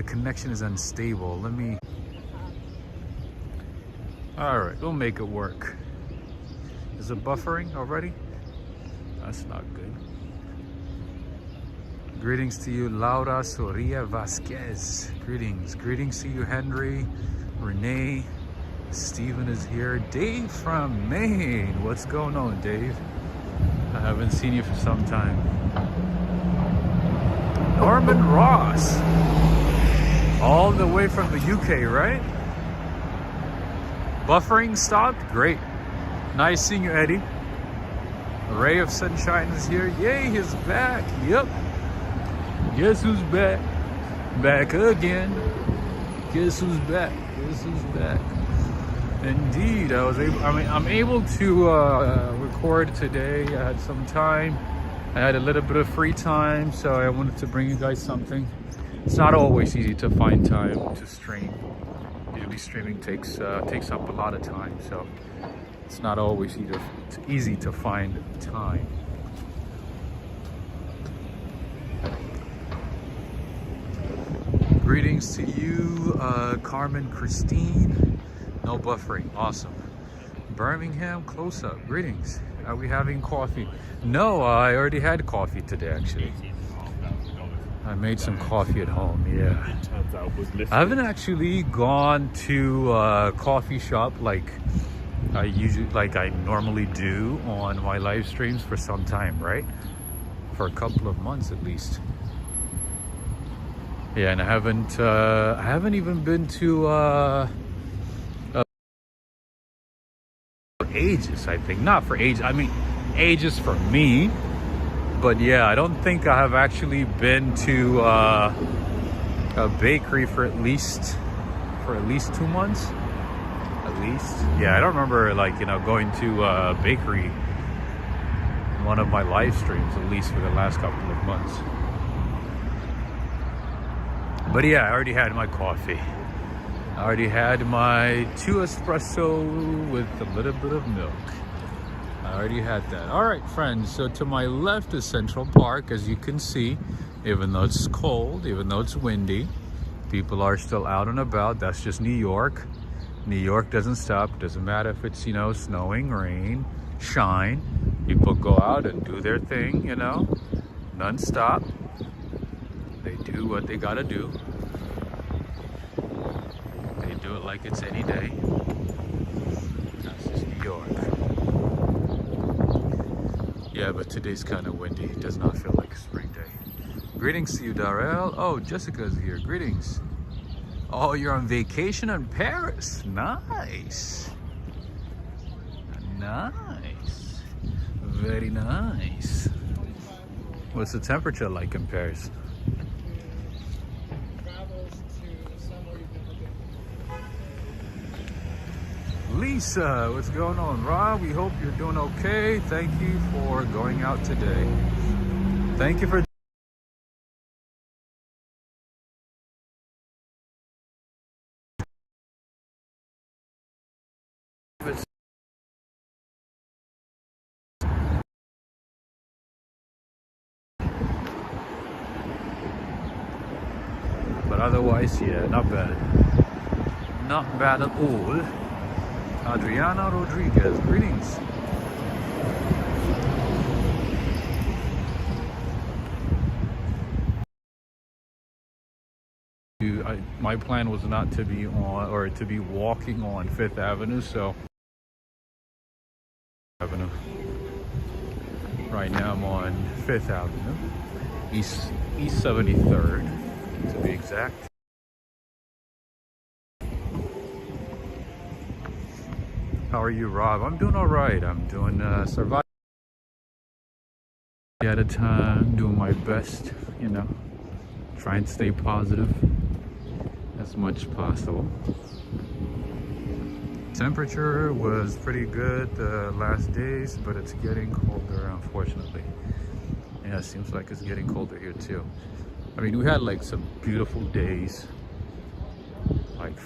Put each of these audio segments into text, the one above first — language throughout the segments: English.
The connection is unstable. Let me... Alright, we'll make it work. Is it buffering already? That's not good. Greetings to you, Laura Soria Vasquez. Greetings. Greetings to you, Henry, Renee. Steven is here. Dave from Maine. What's going on, Dave? I haven't seen you for some time. Norman Ross. All the way from the UK, right? Buffering stopped? Great. Nice seeing you, Eddie. A ray of sunshine is here. Yay, he's back. Yep. Guess who's back? Back again. Guess who's back? Guess who's back? Indeed, I'm able to record today. I had some time. I had a little bit of free time, so I wanted to bring you guys something. It's not always easy to find time to stream. Usually streaming takes up a lot of time, so it's not always easy to find time. Greetings to you, Carmen Christine. No buffering, awesome. Birmingham close up, greetings. Are we having coffee? No, I already had coffee today, actually. I made some coffee at home, yeah. I haven't actually gone to a coffee shop like I normally do on my live streams for some time, right? For a couple of months at least. Yeah, and I haven't even been to ages, I think. Not for ages, I mean ages for me. But yeah, I don't think I have actually been to a bakery for at least 2 months. At least. Yeah, I don't remember going to a bakery in one of my live streams, at least for the last couple of months. But yeah, I already had my coffee. I already had my 2 espresso with a little bit of milk. I already had that. All right, friends. So to my left is Central Park, as you can see. Even though it's cold, even though it's windy, people are still out and about. That's just New York. New York doesn't stop. Doesn't matter if it's, snowing, rain, shine. People go out and do their thing, non-stop. They do what they gotta do. They do it like it's any day. That's just New York. Yeah, but today's kind of windy. It does not feel like a spring day. Greetings to you, Darrell. Oh, Jessica's here. Greetings. Oh, you're on vacation in Paris. Nice. Nice. Very nice. What's the temperature like in Paris? Lisa, what's going on? Rob, we hope you're doing okay. Thank you for going out today. Thank you for... But otherwise, yeah, not bad. Not bad at all. Adriana Rodriguez, greetings. My plan was not to be on, or to be walking on 5th Avenue, so right now I'm on 5th Avenue, East 73rd to be exact. How are you, Rob? I'm doing all right. I'm doing surviving at a time, doing my best, trying to stay positive as much as possible. Temperature was pretty good the last days, but it's getting colder, unfortunately. Yeah, it seems like it's getting colder here too. I mean, we had like some beautiful days, like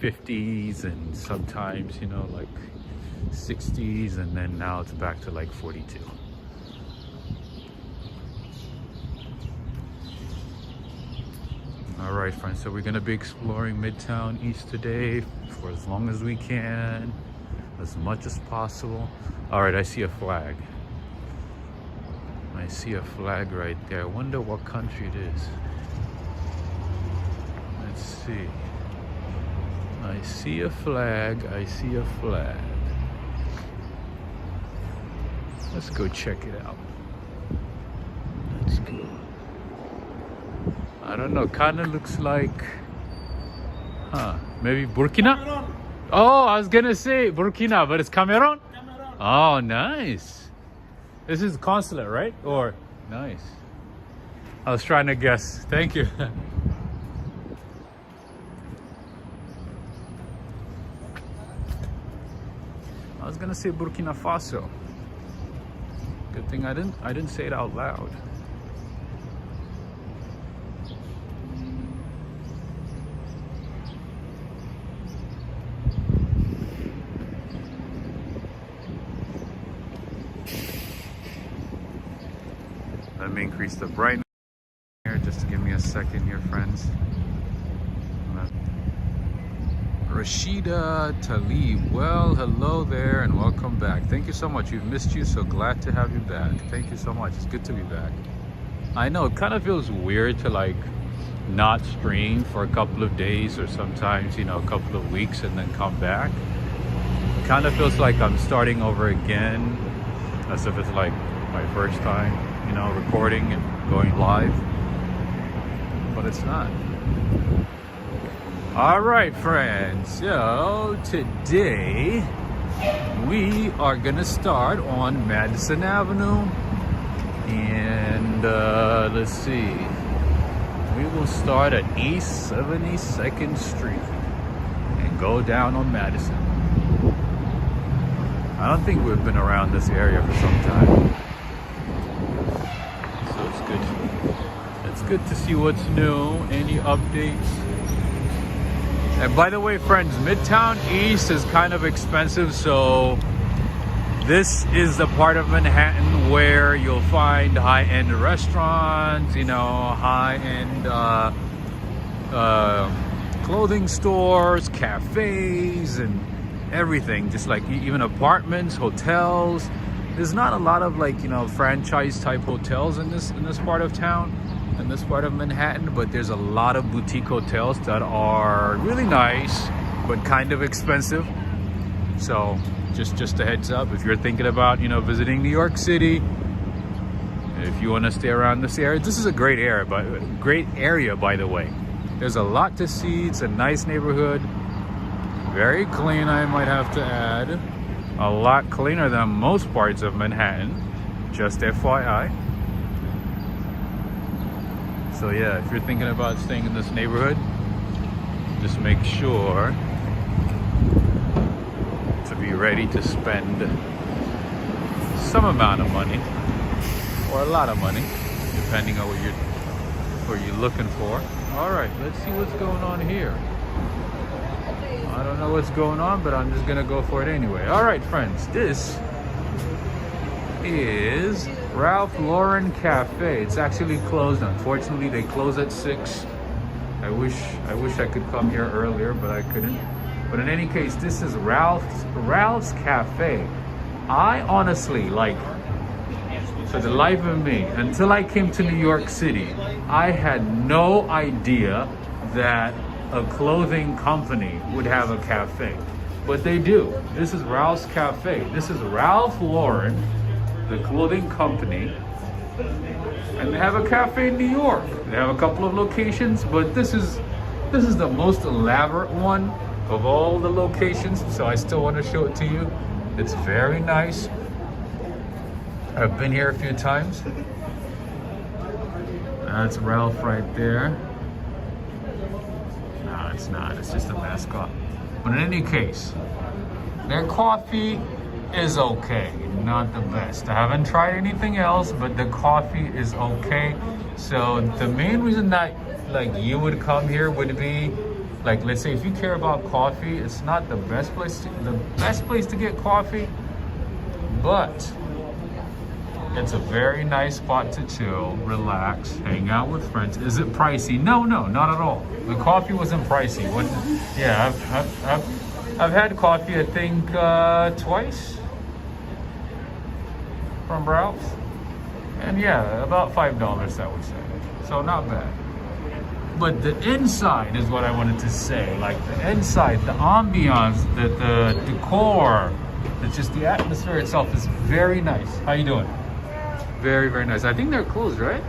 50s and sometimes, like 60s, and then now it's back to like 42. All right, friends, so we're gonna be exploring Midtown East today for as long as we can, as much as possible. All right, I see a flag. I see a flag right there. I wonder what country it is. Let's see. I see a flag. I see a flag. Let's go check it out. Let's go. I don't know, kind of looks like, maybe Burkina? Cameroon. Oh, I was gonna say Burkina, but it's Cameroon? Cameroon. Oh, nice. This is consulate, right? Or, nice. I was trying to guess. Thank you. I was gonna say Burkina Faso. Good thing I didn't say it out loud. Let me increase the brightness here, just to give me a second here, friends. Rashida Talib, well, hello there and welcome back. Thank you so much. We've missed you, so glad to have you back. Thank you so much. It's good to be back. I know it kind of feels weird to like not stream for a couple of days or sometimes, you know, a couple of weeks and then come back. It kind of feels like I'm starting over again, as if it's like my first time, you know, recording and going live, but it's not. All right, friends, so today we are gonna start on Madison Avenue, and let's see, we will start at East 72nd Street and go down on Madison. I don't think we've been around this area for some time. It's good to see what's new, any updates. And by the way, friends, Midtown East is kind of expensive, so this is the part of Manhattan where you'll find high-end restaurants, you know, high-end clothing stores, cafes, and everything, just like even apartments, hotels. There's not a lot of, like, you know, franchise type hotels in this part of town, in this part of Manhattan, but there's a lot of boutique hotels that are really nice but kind of expensive. So just a heads up, if you're thinking about, you know, visiting New York City, if you want to stay around this area, this is a great area, by the way. There's a lot to see. It's a nice neighborhood, very clean, I might have to add. A lot cleaner than most parts of Manhattan, just FYI. So yeah, if you're thinking about staying in this neighborhood, just make sure to be ready to spend some amount of money or a lot of money, depending on what you're looking for. All right, let's see what's going on here. I don't know what's going on, but I'm just gonna go for it anyway. All right, friends, this is Ralph Lauren Cafe. It's actually closed. Unfortunately, they close at 6. I wish I could come here earlier, but I couldn't. But in any case, this is Ralph's Cafe. I honestly, like, for the life of me, until I came to New York City, I had no idea that a clothing company would have a cafe, but they do. This is Ralph's Cafe. This is Ralph Lauren, the clothing company, and they have a cafe in New York. They have a couple of locations, but this is the most elaborate one of all the locations, so I still want to show it to you. It's very nice. I've been here a few times. That's Ralph right there. No, it's not. It's just a mascot. But in any case, their coffee is okay, not the best. I haven't tried anything else, but the coffee is okay. So the main reason that, like, you would come here would be, like, let's say if you care about coffee, it's not the best place to get coffee, but It's a very nice spot to chill, relax, hang out with friends. Is it pricey? No, not at all. The coffee wasn't pricey. Yeah, I've had coffee, I think, twice from Ralph's. And yeah, about $5, I would say. So not bad. But the inside is what I wanted to say. Like the inside, the ambiance, the decor, it's just the atmosphere itself is very nice. How you doing? Very, very nice. I think they're closed, right?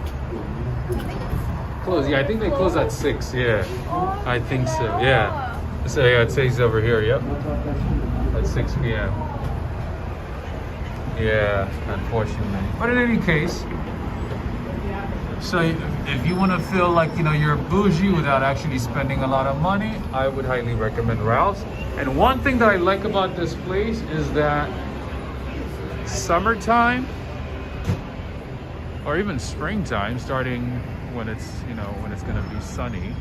Closed, yeah. I think they close at 6, yeah. I think so, yeah. So yeah, it says over here, yep. At 6 p.m. Yeah, unfortunately. But in any case, so if you want to feel like, you know, you're bougie without actually spending a lot of money, I would highly recommend Ralph's. And one thing that I like about this place is that summertime, or even springtime, starting when it's, you know, when it's gonna be sunny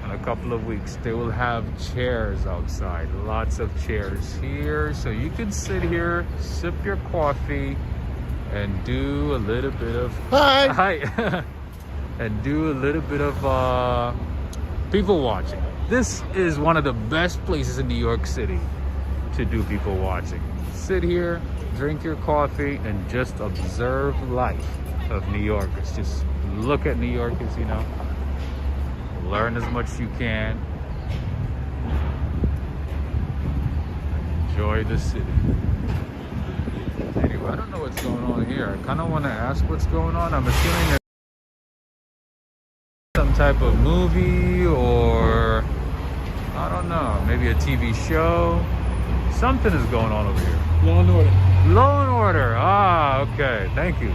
in a couple of weeks, they will have chairs outside, lots of chairs here, so you can sit here, sip your coffee, and do a little bit of and do a little bit of people watching. This is one of the best places in New York City to do people watching. Sit here, drink your coffee, and just observe life of New Yorkers. Just look at New Yorkers, you know, learn as much as you can, enjoy the city. Anyway, I don't know what's going on here. I kind of want to ask what's going on. I'm assuming there's some type of movie, or I don't know, maybe a TV show. Something is going on over here. Law and Order. Law and Order. Ah, okay. Thank you.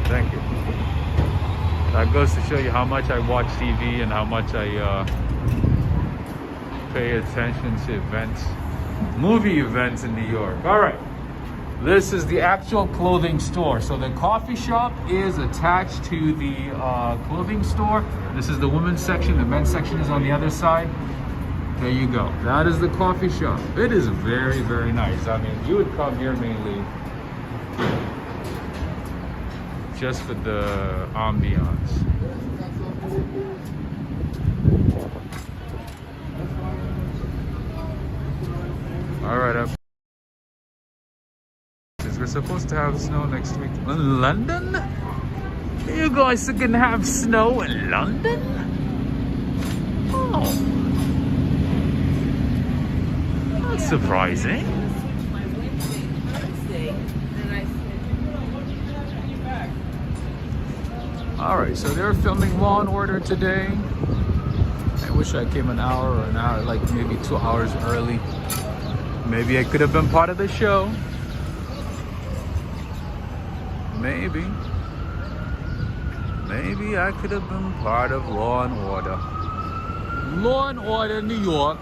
That goes to show you how much I watch TV and how much I pay attention to events, movie events in New York. All right. This is the actual clothing store. So the coffee shop is attached to the clothing store. This is the women's section. The men's section is on the other side. There you go. That is the coffee shop. It is very, very nice. I mean, you would come here mainly just for the ambiance. All right, we're supposed to have snow next week in London. You guys are gonna have snow in London? Oh. Surprising. Alright, so they're filming Law and Order today. I wish I came an hour, like maybe 2 hours early. Maybe I could have been part of the show. Maybe I could have been part of Law and Order. Law and Order New York.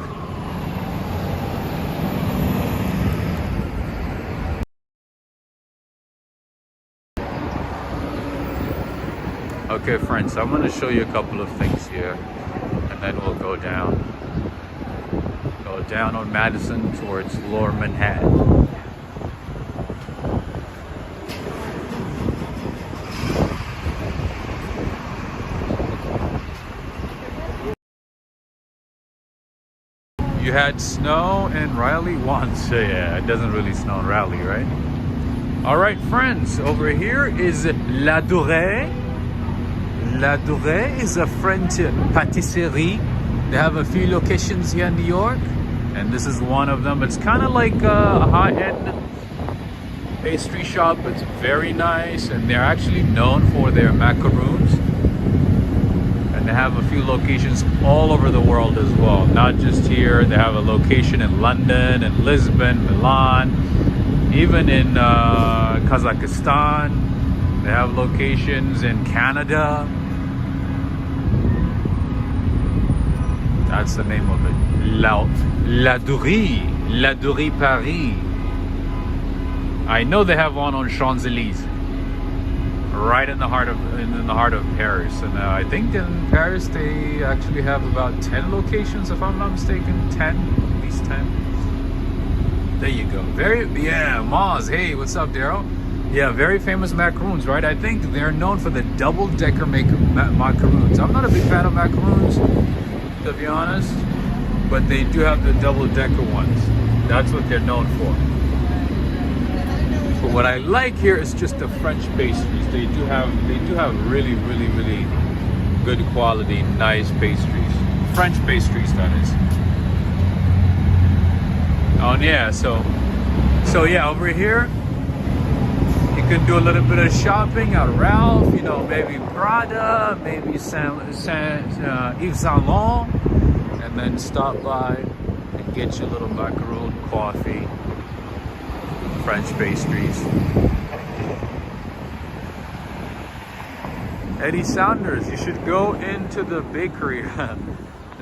Okay, friends, I'm going to show you a couple of things here, and then we'll go down on Madison towards Lower Manhattan. You had snow in Raleigh once. Yeah, it doesn't really snow in Raleigh, right? All right, friends, over here is La Durée. La Durée is a French patisserie. They have a few locations here in New York, and this is one of them. It's kind of like a high-end pastry shop. It's very nice, and they're actually known for their macaroons. And they have a few locations all over the world as well, not just here. They have a location in London, in Lisbon, Milan, even in Kazakhstan. They have locations in Canada. That's the name of it. La Durée Paris. I know they have one on Champs-Élysées, right in the heart of Paris. And I think in Paris they actually have about 10 locations, if I'm not mistaken. 10, at least 10. There you go. Maz. Hey, what's up, Daryl? Yeah, very famous macaroons, right? I think they're known for the double-decker macaroons. I'm not a big fan of macaroons, to be honest, but they do have the double-decker ones. That's what they're known for. But what I like here is just the French pastries. They do have really, really, really good quality, nice pastries. French pastries, that is. Oh yeah, so yeah, over here you can do a little bit of shopping at Ralph, you know, maybe Prada, maybe Yves Saint Laurent, and then stop by and get your little macaroon, coffee, French pastries. Eddie Saunders, you should go into the bakery.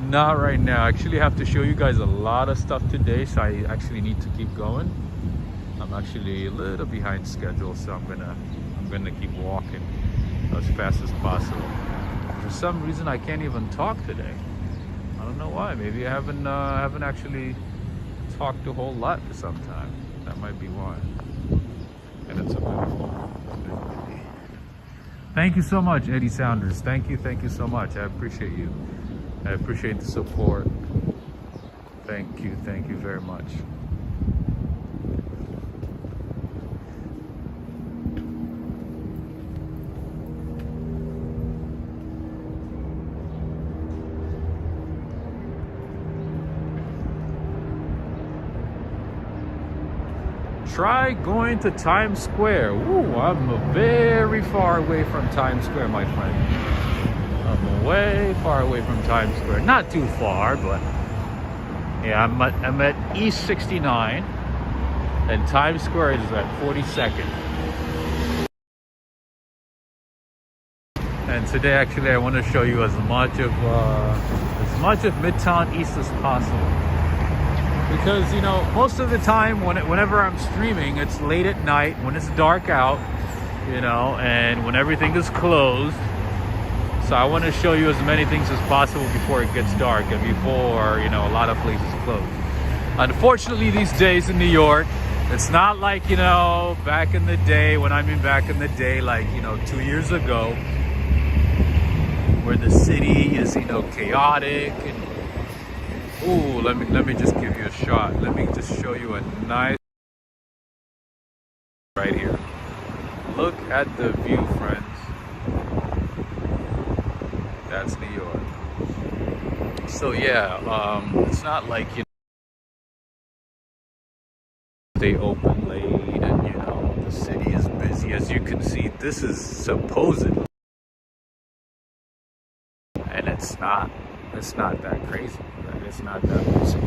Not right now. I actually have to show you guys a lot of stuff today, so I actually need to keep going. I'm actually a little behind schedule, so I'm gonna keep walking as fast as possible. For some reason, I can't even talk today. I don't know why. Maybe I haven't actually talked a whole lot for some time. That might be why. And it's a bit. Thank you so much, Eddie Saunders. Thank you so much. I appreciate you. I appreciate the support. Thank you very much. Try going to Times Square. Ooh, I'm very far away from Times Square, my friend. I'm way far away from Times Square. Not too far, but yeah, I'm at East 69, and Times Square is at 42nd. And today, actually, I want to show you as much of Midtown East as possible. Because, you know, most of the time whenever I'm streaming, it's late at night when it's dark out, you know, and when everything is closed. So I want to show you as many things as possible before it gets dark and before, you know, a lot of places close. Unfortunately, these days in New York, it's not like, you know, back in the day, like, you know, 2 years ago, where the city is, you know, chaotic and ooh, let me just give you a shot. Let me just show you a nice right here. Look at the view, friends. That's New York. So yeah, it's not like, you know, they open late and, you know, the city is busy. As you can see, this is supposedly, and it's not that crazy. It's not that busy.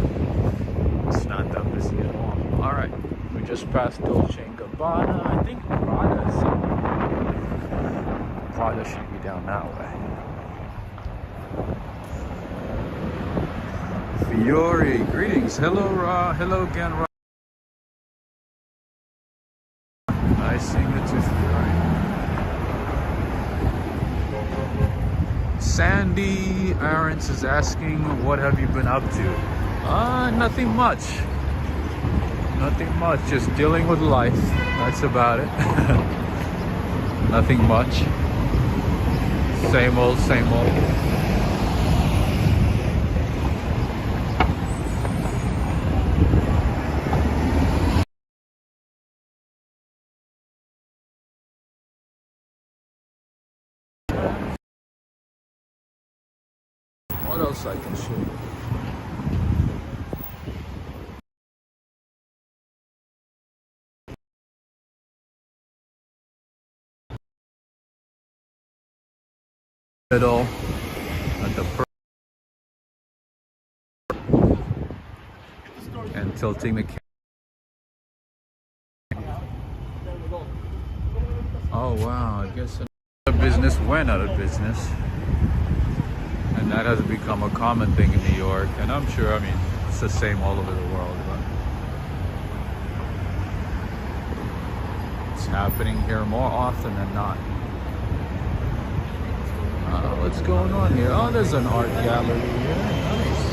It's not that busy at all. All right, we just passed Dolce & Gabbana. I think Prada should be down that way. Fiore, greetings. Hello again, Ra. Nice seeing you too, Fiore. Sandy Aarons is asking, what have you been up to? Nothing much. Nothing much. Just dealing with life. That's about it. Nothing much. Same old, same old. What else I can show you? Middle at the and tilting the camera. Oh wow, I guess another business went out of business. And that has become a common thing in New York. And I'm sure, I mean, it's the same all over the world, but it's happening here more often than not. What's going on here? Oh, there's an art gallery here. Nice.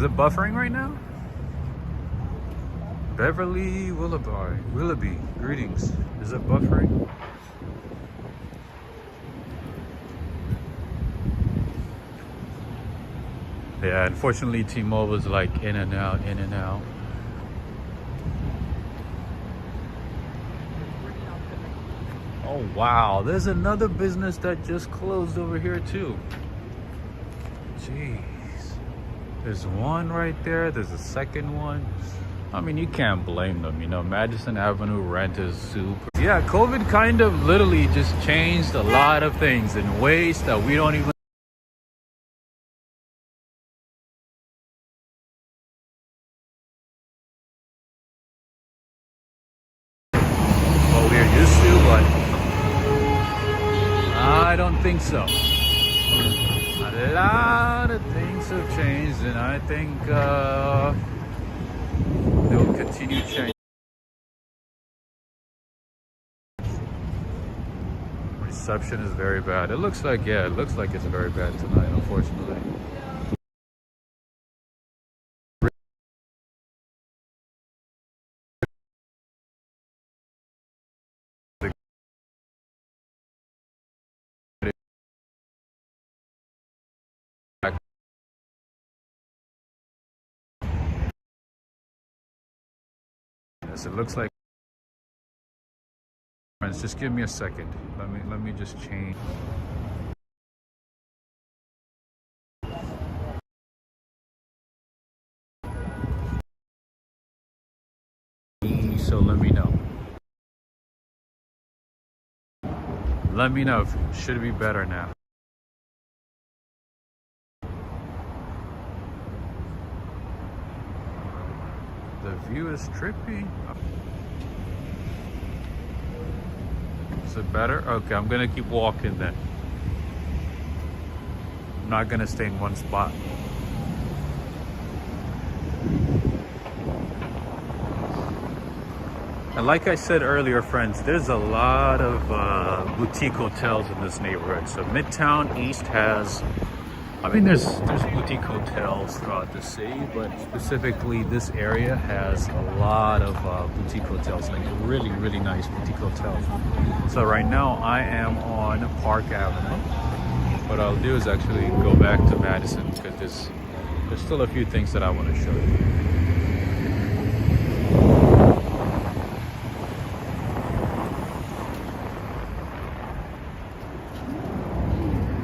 Is it buffering right now? Beverly Willoughby, greetings. Is it buffering? Yeah, unfortunately T-Mobile is like in and out, in and out. Oh wow, there's another business that just closed over here too. Jeez. There's one right there, there's a second one. I mean, you can't blame them, you know. Madison Avenue rent is super. Yeah, COVID kind of literally just changed a lot of things in ways that we don't even what we're used to, but I don't think so. A lot of things have changed, and I think they'll continue changing. Reception is very bad. It looks like, yeah, it looks like it's very bad tonight, unfortunately. Yes, it looks like. Friends, just give me a second. Let me just change. So let me know. Let me know if it should be better now. The view is trippy. Is it better? Okay, I'm gonna keep walking then. I'm not gonna stay in one spot. And like I said earlier, friends, there's a lot of boutique hotels in this neighborhood. So Midtown East has, I mean, there's boutique hotels throughout the city, but specifically this area has a lot of boutique hotels, like really, really nice boutique hotels. So right now I am on Park Avenue. What I'll do is actually go back to Madison because there's still a few things that I want to show you.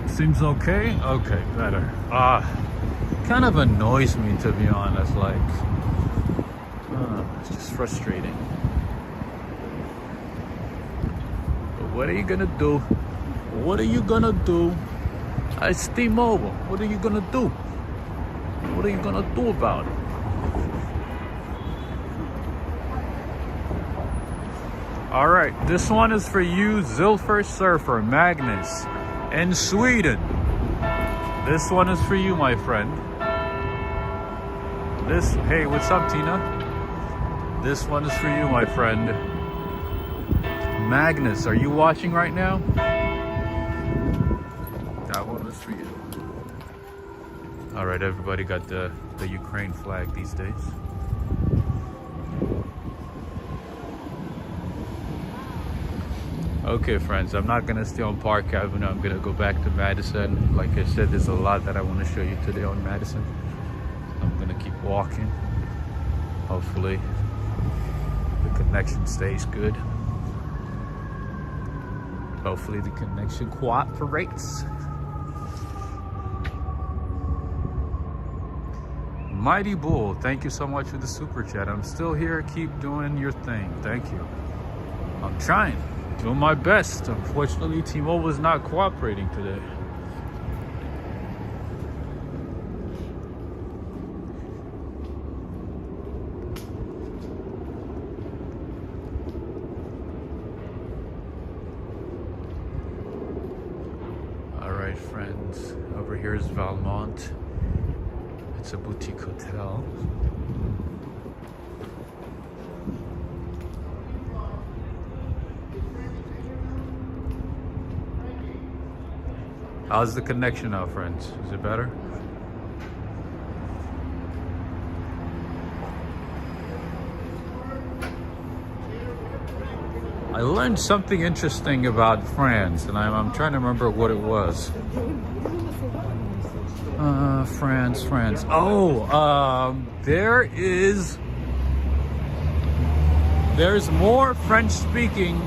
Seems okay? Okay, better. Kind of annoys me, to be honest. Like, it's just frustrating. But what are you gonna do? What are you gonna do? It's T-Mobile. What are you gonna do? What are you gonna do about it? All right, this one is for you, Zilfer Surfer Magnus in Sweden. This one is for you, my friend. Hey, what's up, Tina? This one is for you, my friend. Magnus, are you watching right now? That one was for you. All right, everybody got the Ukraine flag these days. Okay, friends, I'm not gonna stay on Park Avenue. I'm gonna go back to Madison. Like I said, there's a lot that I want to show you today on Madison. I'm gonna keep walking. Hopefully the connection stays good. Hopefully the connection cooperates. Mighty Bull, thank you so much for the super chat. I'm still here. Keep doing your thing. Thank you. I'm trying. Doing my best. Unfortunately, T-Mobile is not cooperating today. All right, friends. Over here is Valmont. It's a boutique hotel. How's the connection now, friends? Is it better? I learned something interesting about France, and I'm trying to remember what it was. France. Oh, there's more French-speaking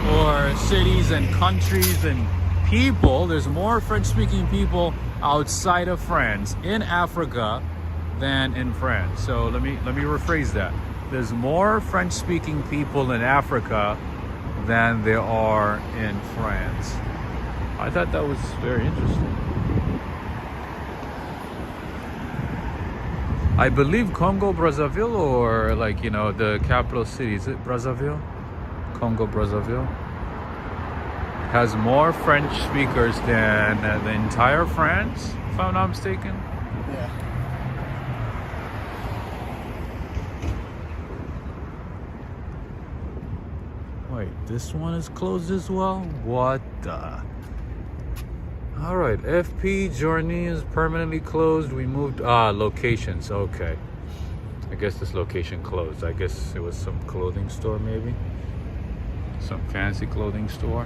or cities and countries and people. There's more French-speaking people outside of France in Africa than in France. So let me rephrase that. There's more French-speaking people in Africa than there are in France. I thought that was very interesting. I believe Congo Brazzaville, or like, you know, the capital city, is it Brazzaville? Congo Brazzaville has more French speakers than the entire France, if I'm not mistaken. Yeah. Wait, this one is closed as well? What the? All right, FP Journey is permanently closed. We moved, locations, okay. I guess this location closed. I guess it was some clothing store maybe. Some fancy clothing store.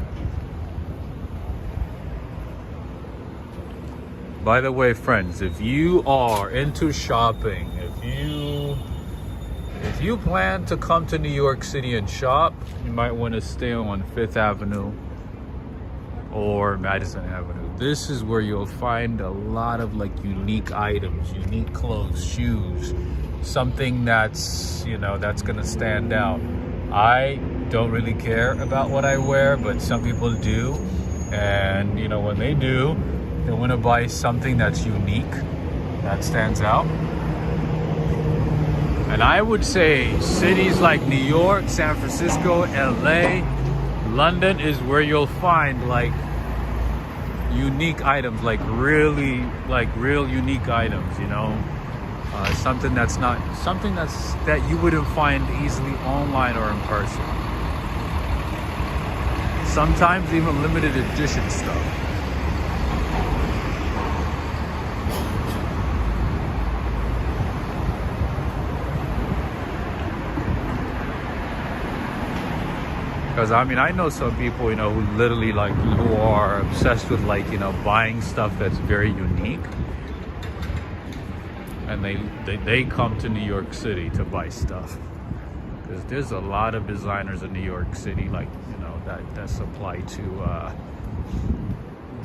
By the way, friends, if you are into shopping, if you plan to come to New York City and shop, you might want to stay on 5th Avenue or Madison Avenue. This is where you'll find a lot of like unique items, unique clothes, shoes, something that's, you know, that's gonna stand out. I don't really care about what I wear, but some people do. And you know, when they do, they want to buy something that's unique, that stands out. And I would say cities like New York, San Francisco, LA, London is where you'll find like unique items, like really, like real unique items, you know. Something that you wouldn't find easily online or in person. Sometimes even limited edition stuff. Because I mean, I know some people, you know, who literally like, who are obsessed with like, you know, buying stuff that's very unique. And they come to New York City to buy stuff. Because there's a lot of designers in New York City, like, you know, that supply to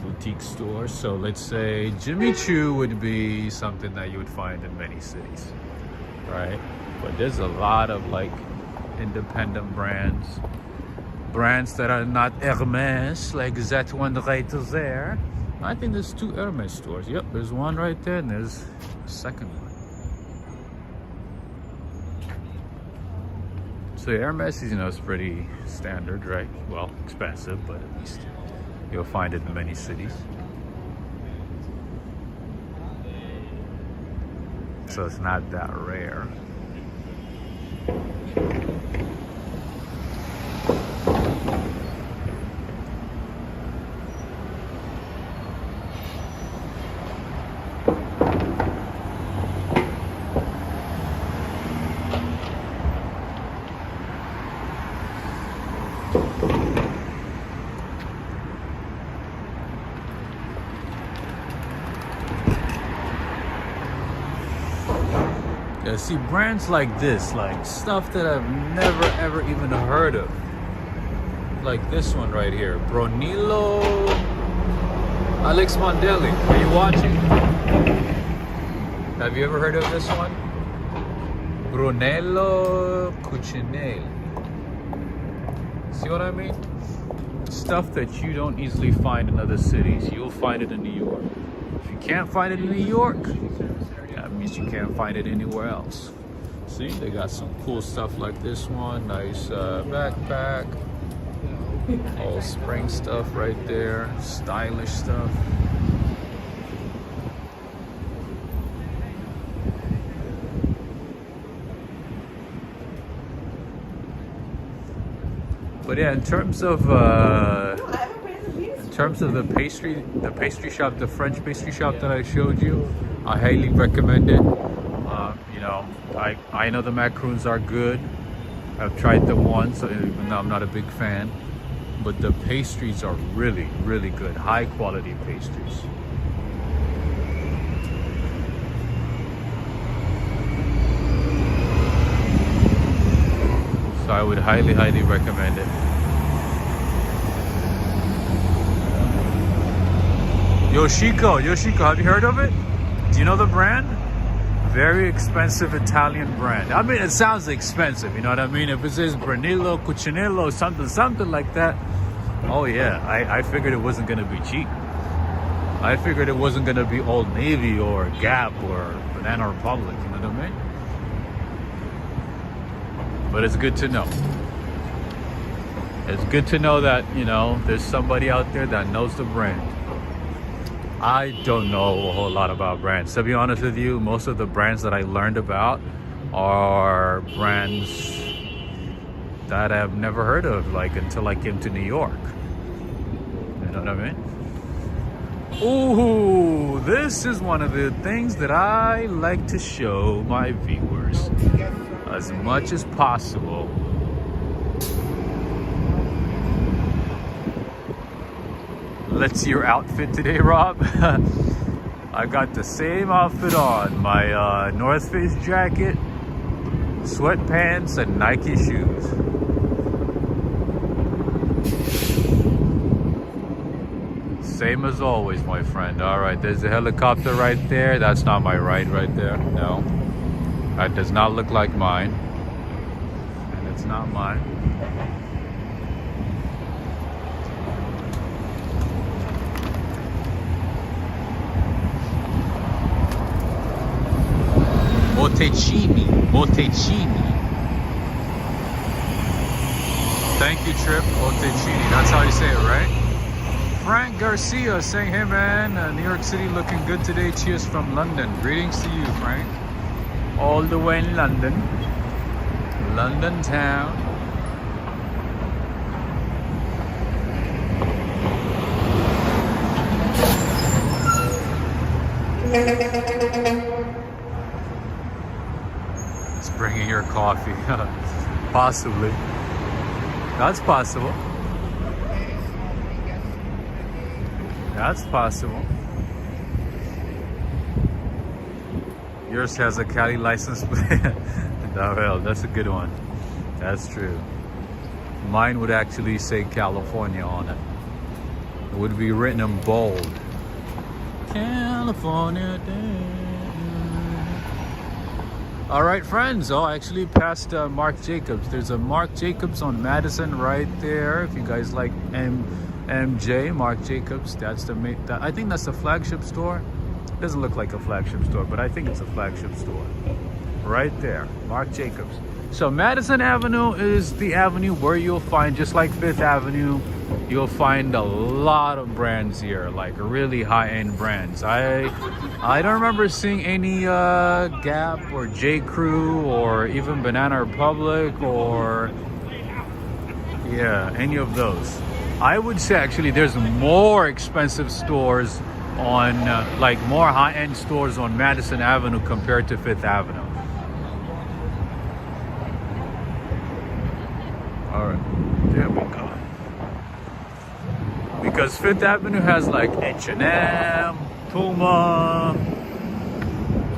boutique stores. So let's say Jimmy Choo would be something that you would find in many cities, right? But there's a lot of like independent brands that are not Hermes, like that one right there. I think there's 2 Hermes stores. Yep, there's one right there, and there's a second one. So Hermes is, you know, it's pretty standard, right? Well, expensive, but at least you'll find it in many cities. So it's not that rare. Yeah, see, brands like this, like stuff that I've never ever even heard of. Like this one right here, Brunello Alex Mondelli. Are you watching? Have you ever heard of this one? Brunello Cucinelli. See what I mean? Stuff that you don't easily find in other cities. You'll find it in New York. If you can't find it in New York, that means you can't find it anywhere else. See, they got some cool stuff like this one. Nice backpack. All spring stuff right there. Stylish stuff. But yeah, in terms of the pastry shop, the French pastry shop that I showed you, I highly recommend it. You know, I know the macaroons are good. I've tried them once, even though I'm not a big fan. But the pastries are really, really good. High quality pastries. So I would highly, highly recommend it. Yoshiko, have you heard of it? Do you know the brand? Very expensive Italian brand. I mean, it sounds expensive, you know what I mean? If it says Brunello, Cucinello, something like that. Oh yeah, I figured it wasn't gonna be cheap. I figured it wasn't gonna be Old Navy or Gap or Banana Republic, you know what I mean? But it's good to know. It's good to know that, you know, there's somebody out there that knows the brand. I don't know a whole lot about brands. To be honest with you, most of the brands that I learned about are brands that I've never heard of, like until I came to New York. You know what I mean? Ooh, this is one of the things that I like to show my viewers as much as possible. Let's see your outfit today, Rob. I got the same outfit on. My North Face jacket, sweatpants, and Nike shoes. Same as always, my friend. All right, there's a helicopter right there. That's not my ride right there. No, that does not look like mine. And it's not mine. Montecchini. Thank you, Trip. Montecchini. That's how you say it, right? Frank Garcia saying, hey man, New York City looking good today. Cheers from London. Greetings to you, Frank. All the way in London. London town. It's bringing your coffee. Possibly. That's possible. That's possible. Yours has a Cali license plate. Well, that's a good one. That's true. Mine would actually say California on it. It would be written in bold. California Day. All right, friends. Oh, I actually passed Marc Jacobs. There's a Marc Jacobs on Madison right there. If you guys like MJ, Marc Jacobs, that's the main. I think that's the flagship store. Doesn't look like a flagship store, but I think it's a flagship store. Right there, Marc Jacobs. So Madison Avenue is the avenue where you'll find, just like Fifth Avenue, you'll find a lot of brands here, like really high-end brands. I don't remember seeing any Gap or J. Crew or even Banana Republic or any of those. I would say actually there's more expensive stores on like more high-end stores on Madison Avenue compared to Fifth Avenue. All right, there we go. Because Fifth Avenue has like H&M, Puma,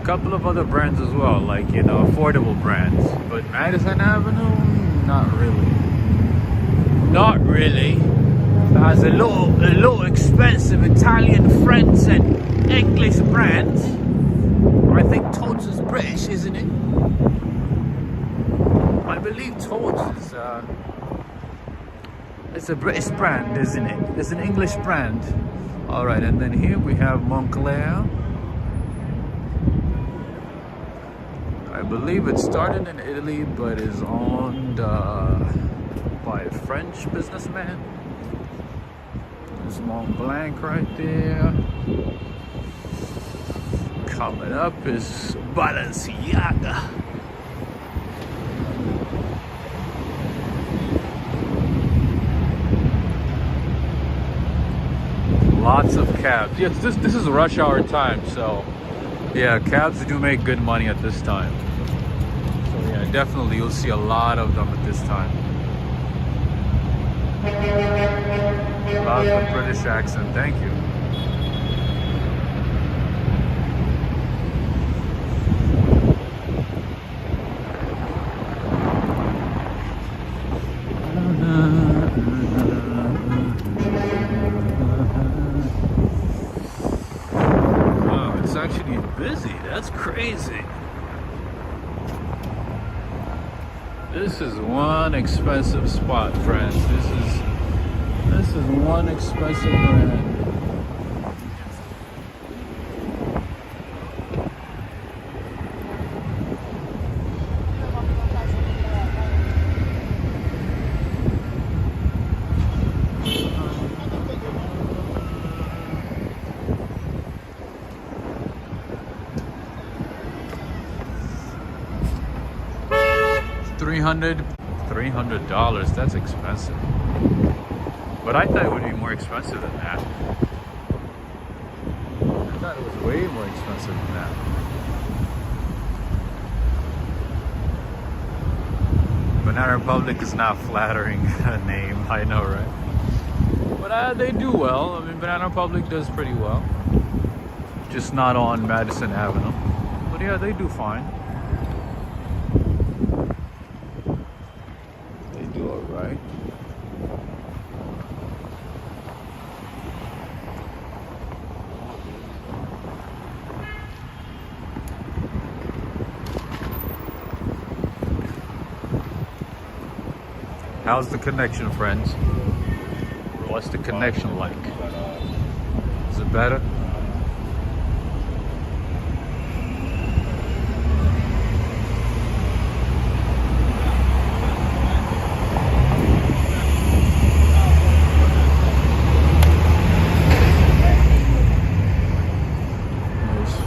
a couple of other brands as well, like, you know, affordable brands. But Madison Avenue, not really. Not really. It has a little expensive Italian, French, and English brands. I think Toads is British, isn't it? I believe Toads is it's a British brand, isn't it? It's an English brand. All right, and then here we have Moncler. I believe it started in Italy, but is owned by a French businessman. There's Mont Blanc right there. Coming up is Balenciaga. Lots of cabs. Yes, this is rush hour time, so yeah, cabs do make good money at this time. So yeah, definitely you'll see a lot of them at this time. Love the British accent, thank you. Oh, it's actually busy, that's crazy. This is one expensive spot, friends. This is one expensive brand. $300, that's expensive. But I thought it would be more expensive than that. I thought it was way more expensive than that. Banana Republic is not flattering a name, I know, right? But they do well. I mean, Banana Republic does pretty well. Just not on Madison Avenue. But yeah, they do fine. Right. How's the connection, friends? What's the connection like? Is it better?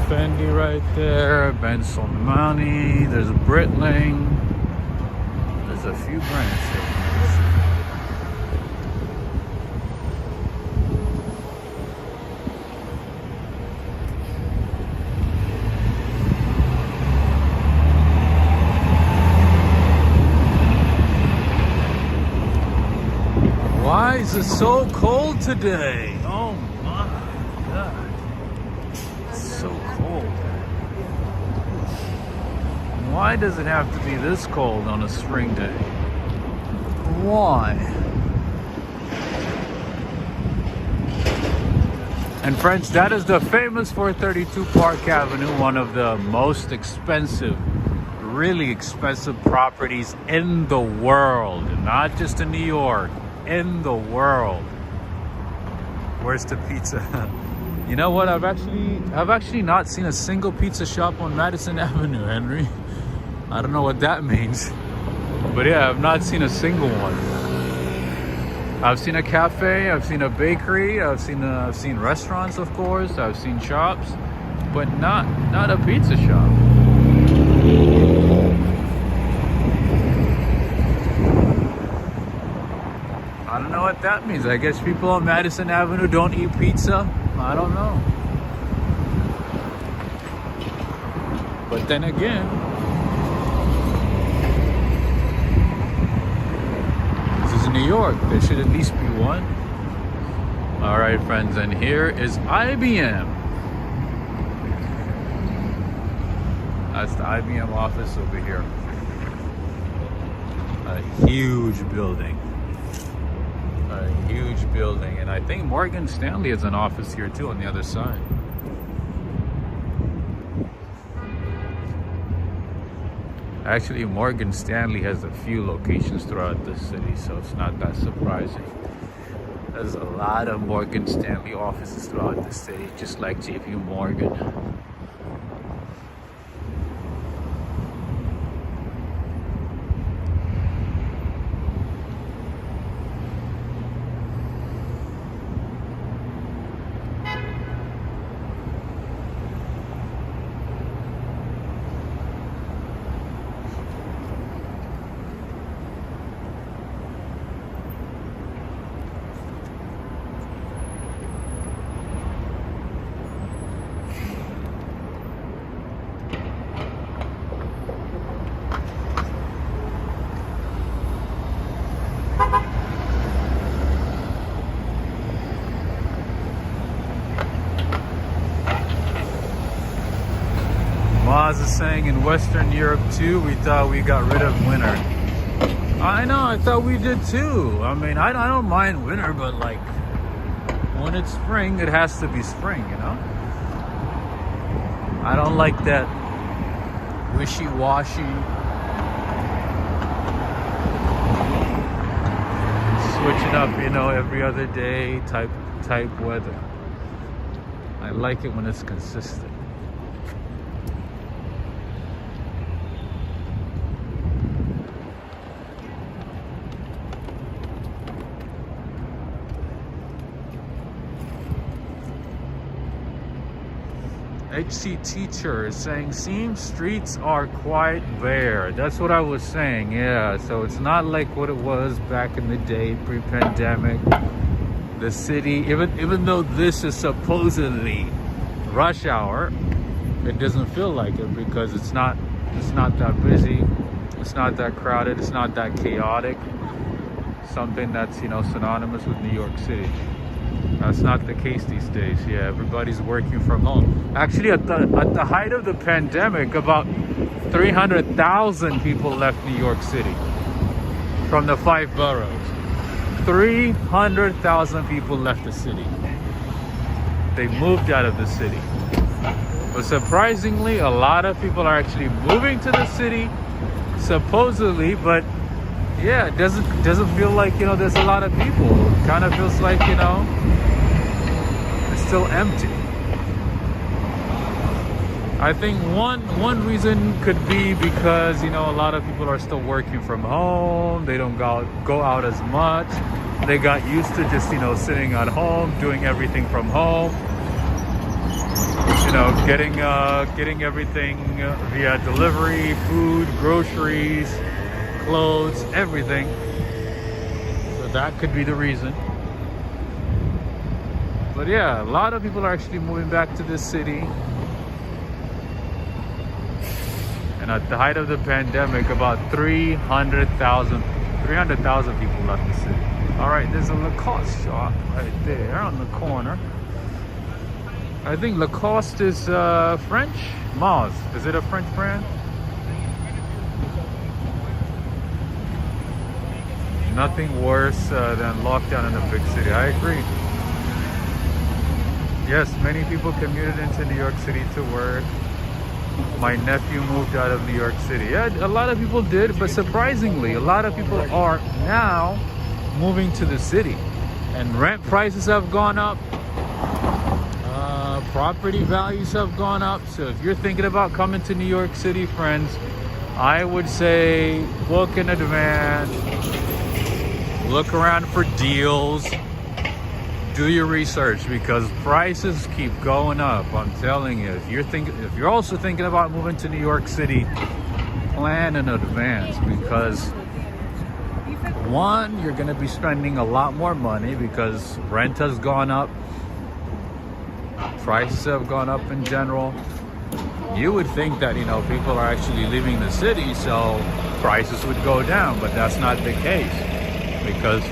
Fendi right there, Ben Solomani, there's Britling, there's a few brands here. Why is it so cold today? Oh my God. So cold. Why does it have to be this cold on a spring day? Why? And friends, that is the famous 432 Park Avenue, one of the most expensive, really expensive properties in the world, not just in New York, in the world. Where's the pizza? You know what? I've actually not seen a single pizza shop on Madison Avenue, Henry. I don't know what that means. But yeah, I've not seen a single one. I've seen a cafe, I've seen a bakery, I've seen restaurants, of course, I've seen shops, but not a pizza shop. I don't know what that means. I guess people on Madison Avenue don't eat pizza. I don't know. But then again, this is New York. There should at least be one. All right, friends, and here is IBM. That's the IBM office over here. A huge building. A huge building, and I think Morgan Stanley has an office here too on the other side. Actually, Morgan Stanley has a few locations throughout the city, so it's not that surprising. There's a lot of Morgan Stanley offices throughout the city, just like JP Morgan. saying in Western Europe too, we thought we got rid of winter. I know, I thought we did too. I mean, I don't mind winter, but like when it's spring, it has to be spring, you know? I don't like that wishy-washy, switching up, you know, every other day type weather. I like it when it's consistent. HC teacher is saying, seems streets are quite bare. That's what I was saying, yeah. So it's not like what it was back in the day, pre-pandemic. The city, even though this is supposedly rush hour, it doesn't feel like it because it's not that busy, it's not that crowded, it's not that chaotic. Something that's, you know, synonymous with New York City. That's not the case these days. Yeah, everybody's working from home. Actually, at the height of the pandemic, about 300,000 people left New York City from the 5 boroughs. 300,000 people left the city. They moved out of the city. But surprisingly, a lot of people are actually moving to the city, supposedly, but yeah, it doesn't feel like, you know, there's a lot of people. It kind of feels like, you know, it's still empty. I think one reason could be because, you know, a lot of people are still working from home. They don't go out as much. They got used to just, you know, sitting at home, doing everything from home. You know, getting everything via delivery, food, groceries, clothes, everything. So that could be the reason. But yeah, a lot of people are actually moving back to this city. And at the height of the pandemic, about 300,000 people left the city. All right, there's a Lacoste shop right there on the corner. I think Lacoste is French. Mars, is it a French brand? Nothing worse than lockdown in a big city. I agree. Yes, many people commuted into New York City to work. My nephew moved out of New York City. Yeah, a lot of people did, but surprisingly, a lot of people are now moving to the city. And rent prices have gone up. Property values have gone up. So if you're thinking about coming to New York City, friends, I would say book in advance. Look around for deals. Do your research because prices keep going up. I'm telling you, if you're also thinking about moving to New York City, plan in advance because one, you're going to be spending a lot more money because rent has gone up. Prices have gone up in general. You would think that, you know, people are actually leaving the city, so prices would go down, but that's not the case. Because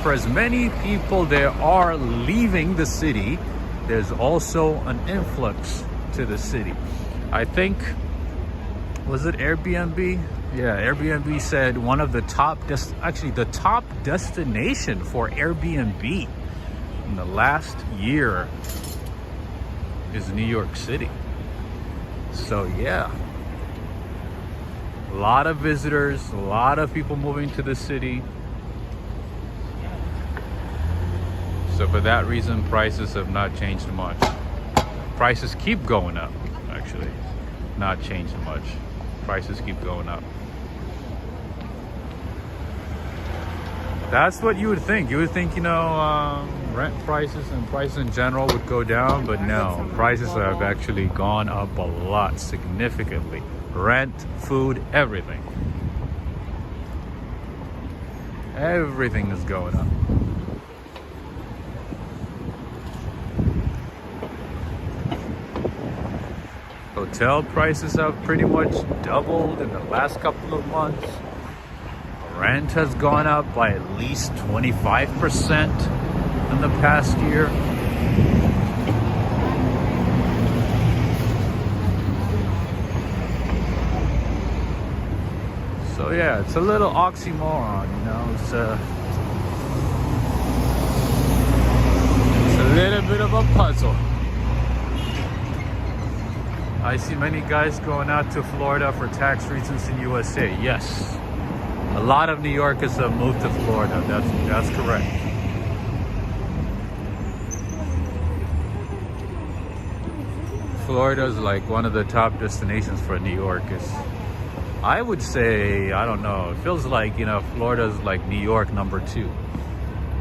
for as many people there are leaving the city, there's also an influx to the city. I think, was it Airbnb? Yeah, Airbnb said one of the top destination for Airbnb in the last year is New York City. So yeah, a lot of visitors, a lot of people moving to the city. So for that reason, prices have not changed much. Prices keep going up, actually. Not changed much. Prices keep going up. That's what you would think. You would think, you know, rent prices and prices in general would go down, but no. Prices have actually gone up a lot, significantly. Rent, food, everything. Everything is going up. Hotel prices have pretty much doubled in the last couple of months. Rent has gone up by at least 25% in the past year. So yeah, it's a little oxymoron, you know. It's a little bit of a puzzle. I see many guys going out to Florida for tax reasons in USA. Yes, a lot of New Yorkers have moved to Florida. That's correct. Florida is like one of the top destinations for New Yorkers. I would say, I don't know, it feels like, you know, Florida is like New York #2.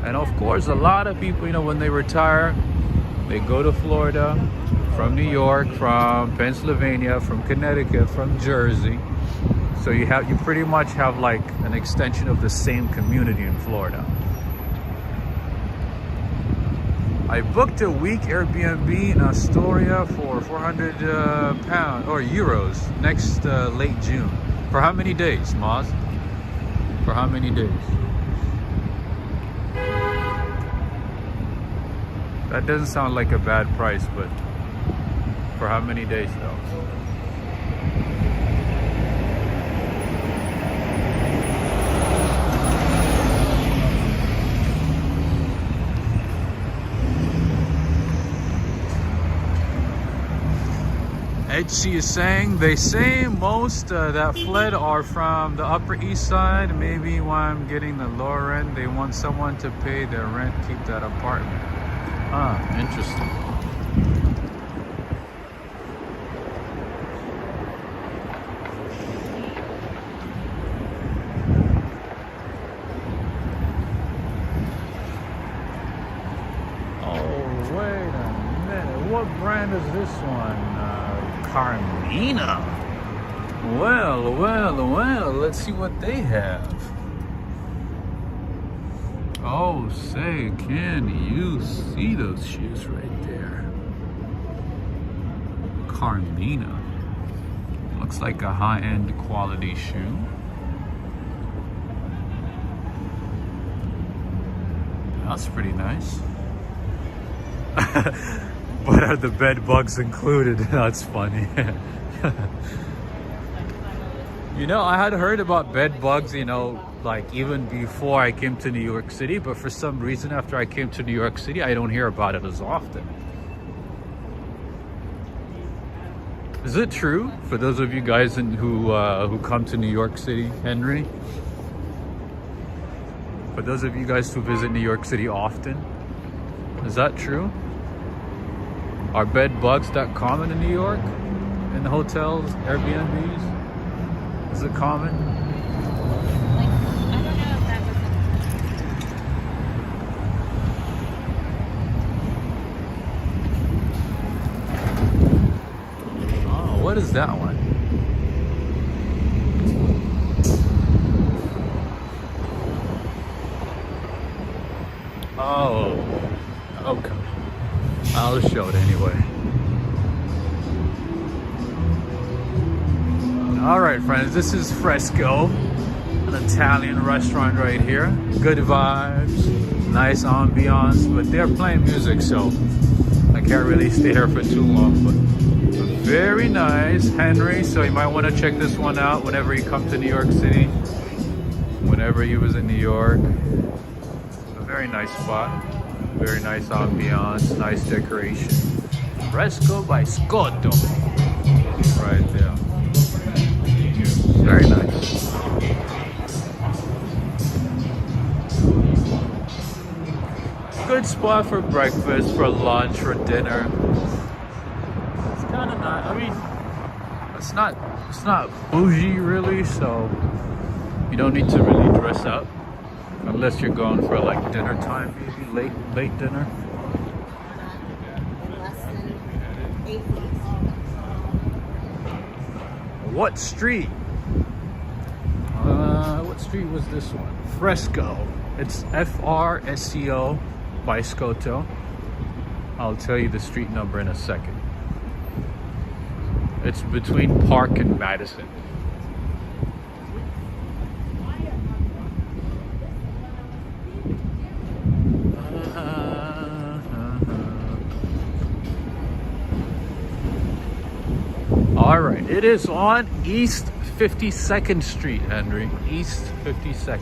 And of course, a lot of people, you know, when they retire, they go to Florida from New York, from Pennsylvania, from Connecticut, from Jersey. So you pretty much have like an extension of the same community in Florida. I booked a week Airbnb in Astoria for 400 pounds or euros next late June. For how many days, Maz? For how many days? That doesn't sound like a bad price, but for how many days though? Edgy is saying, they say most that fled are from the Upper East Side. Maybe why I'm getting the lower rent. They want someone to pay their rent, keep that apartment. Ah, interesting. Oh, wait a minute. What brand is this one? Carmina. Well, let's see what they have. Oh, say, can you see those shoes right there? Carmina. Looks like a high-end quality shoe. That's pretty nice. But are the bed bugs included? That's funny. You know, I had heard about bed bugs, you know, like even before I came to New York City, but for some reason after I came to New York City, I don't hear about it as often. Is it true for those of you guys who come to New York City, Henry? For those of you guys who visit New York City often, is that true? Are bed bugs that common in New York? In the hotels, Airbnbs? Is it common? Like, I don't know if that was Oh, what is that one? Oh, okay. I'll show it anyway. All right, friends, this is Fresco, an Italian restaurant right here. Good vibes, nice ambiance, but they're playing music, so I can't really stay here for too long, but very nice, Henry. So you might want to check this one out whenever you come to New York City, whenever you visit New York. It's a very nice spot. Very nice ambiance, nice decoration. Fresco by Scotto. Right there. Very nice. Good spot for breakfast, for lunch, for dinner. It's kind of nice. I mean, it's not bougie really, so you don't need to really dress up. Unless you're going for like dinner time, maybe late dinner. less than 8 weeks. What street? What street was this one? Fresco. It's Fresco by Scotto. I'll tell you the street number in a second. It's between Park and Madison. All right, it is on East 52nd Street, Henry. East 52nd.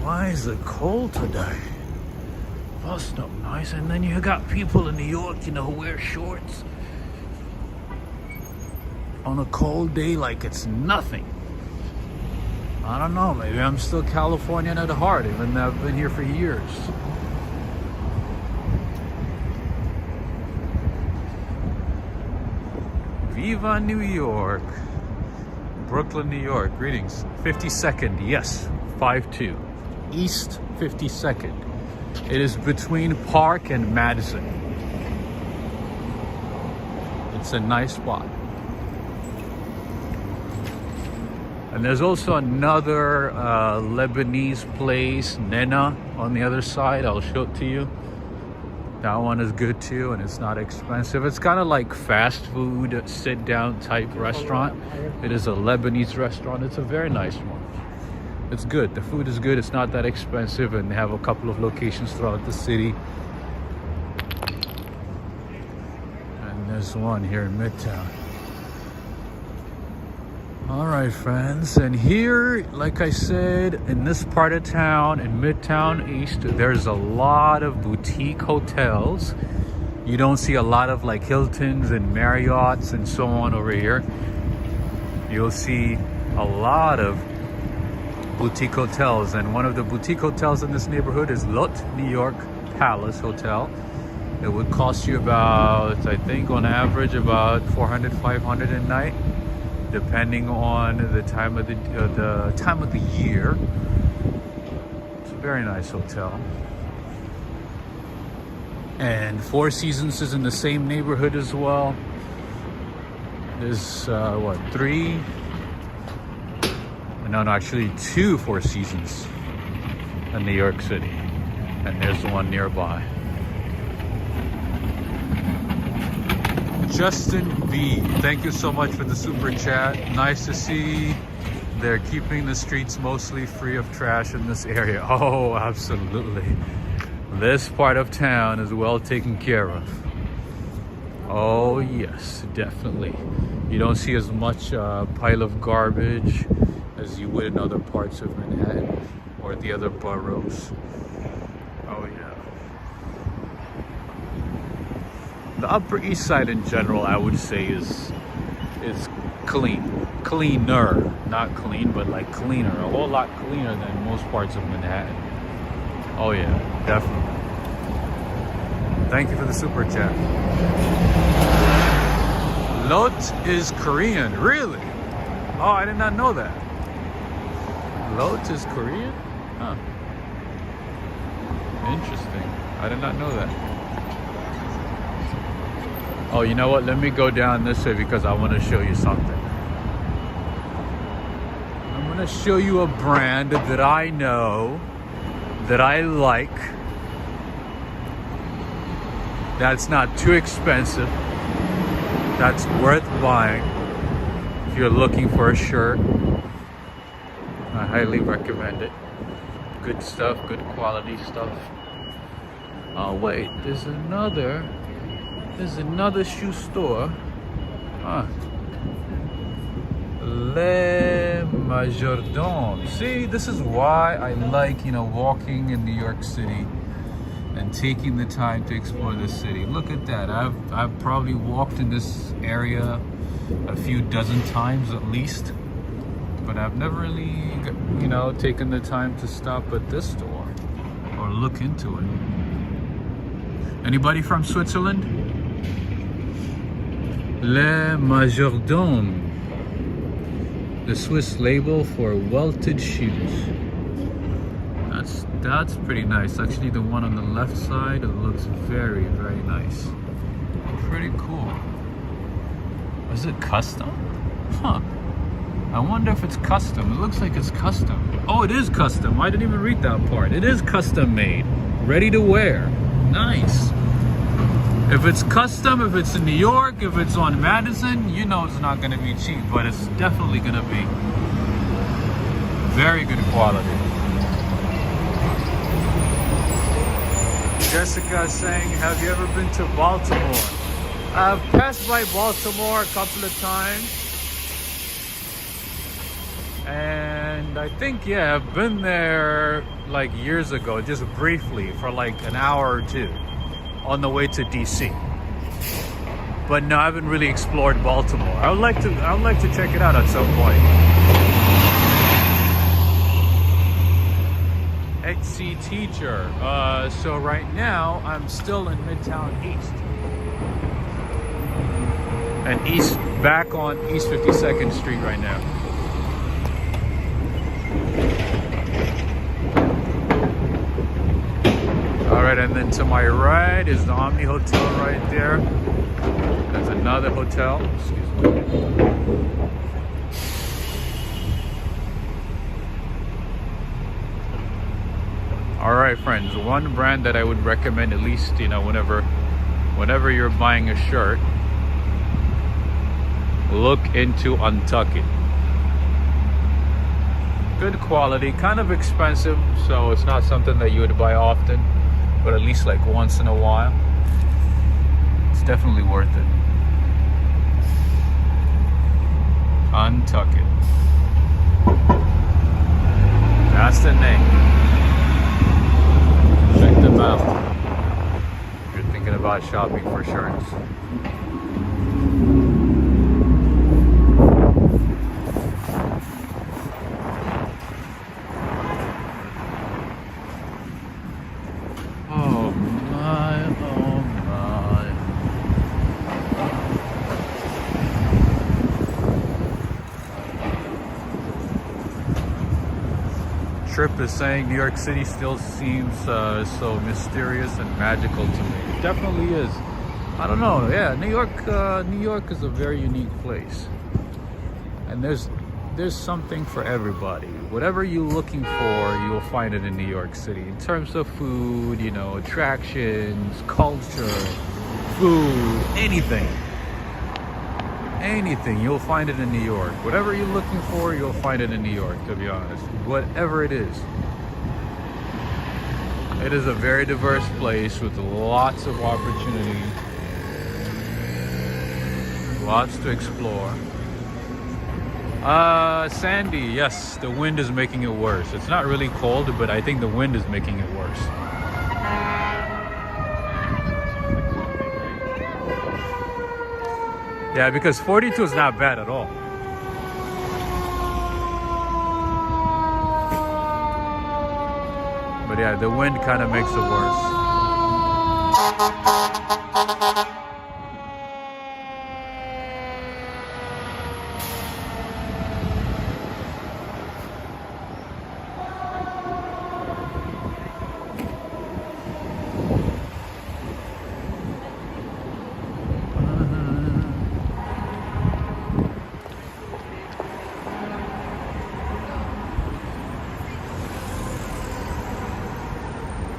Why is it cold today? That's not nice. And then you got people in New York, you know, who wear shorts on a cold day like it's nothing. I don't know, maybe I'm still Californian at heart, even though I've been here for years. Viva New York. Brooklyn, New York. Greetings. 52nd, yes, 5-2. East 52nd. It is between Park and Madison. It's a nice spot. And there's also another Lebanese place, Nena, on the other side. I'll show it to you. That one is good too, and it's not expensive. It's kind of like fast food, sit-down type restaurant. It is a Lebanese restaurant. It's a very nice one. It's good. The food is good. It's not that expensive, and they have a couple of locations throughout the city. And there's one here in Midtown. All right, friends. And here, like I said, in this part of town, in Midtown East, there's a lot of boutique hotels. You don't see a lot of like Hiltons and Marriotts and so on over here. You'll see a lot of boutique hotels, and one of the boutique hotels in this neighborhood is Lot New York Palace Hotel. It would cost you about, I think on average, about $400, $500 a night, depending on the time of the year. It's a very nice hotel. And Four Seasons is in the same neighborhood as well. There's actually two Four Seasons in New York City, and there's one nearby. Justin B, thank you so much for the super chat. Nice to see they're keeping the streets mostly free of trash in this area. Oh, absolutely. This part of town is well taken care of. Oh yes, definitely. You don't see as much pile of garbage as you would in other parts of Manhattan or the other boroughs. Oh yeah. The Upper East Side in general, I would say, is clean. Cleaner. Not clean, but like cleaner. A whole lot cleaner than most parts of Manhattan. Oh yeah, definitely. Thank you for the super chat. Lot is Korean. Really? Oh, I did not know that. Lot is Korean? Huh. Interesting. I did not know that. Oh, you know what? Let me go down this way because I want to show you something. I'm going to show you a brand that I know, that I like, that's not too expensive, that's worth buying. If you're looking for a shirt, I highly recommend it. Good stuff, good quality stuff. Oh wait, there's another shoe store. Huh. Le Majordome. See, this is why I like, walking in New York City and taking the time to explore this city. Look at that. I've probably walked in this area a few dozen times at least, but I've never really, taken the time to stop at this store or look into it. Anybody from Switzerland? Le Majordome, the Swiss label for welted shoes. That's pretty nice. Actually, the one on the left side, it looks very, very nice. Pretty cool. Is it custom? Huh. I wonder if it's custom. It looks like it's custom. Oh, it is custom. I didn't even read that part. It is custom made. Ready to wear. Nice. If it's custom, if it's in New York, if it's on Madison, you know it's not going to be cheap, but it's definitely going to be very good quality. Jessica saying, have you ever been to Baltimore? I've passed by Baltimore a couple of times. And I think, yeah, I've been there like years ago, just briefly for like an hour or two on the way to DC. But no, I haven't really explored Baltimore. I would like to check it out at some point. XC teacher. So right now I'm still in Midtown East. And back on East 52nd Street right now. Alright, and then to my right is the Omni Hotel right there. There's another hotel. Excuse me. Alright, friends, one brand that I would recommend, at least, you know, whenever you're buying a shirt, look into Untuckit. Good quality, kind of expensive, so it's not something that you would buy often, but at least like once in a while. It's definitely worth it. Untuckit. That's the name. Check them out if you're thinking about shopping for shirts. Trip is saying New York City still seems so mysterious and magical to me. It definitely is. I don't know. Yeah, New York is a very unique place, and there's something for everybody. Whatever you're looking for, you'll find it in New York City. In terms of food, you know, attractions, culture, food, anything, you'll find it in New York. Whatever you're looking for, you'll find it in New York, to be honest. Whatever it is. It is a very diverse place with lots of opportunity. Lots to explore. Sandy, yes, the wind is making it worse. It's not really cold, but I think the wind is making it worse. Yeah, because 42 is not bad at all. But yeah, the wind kind of makes it worse.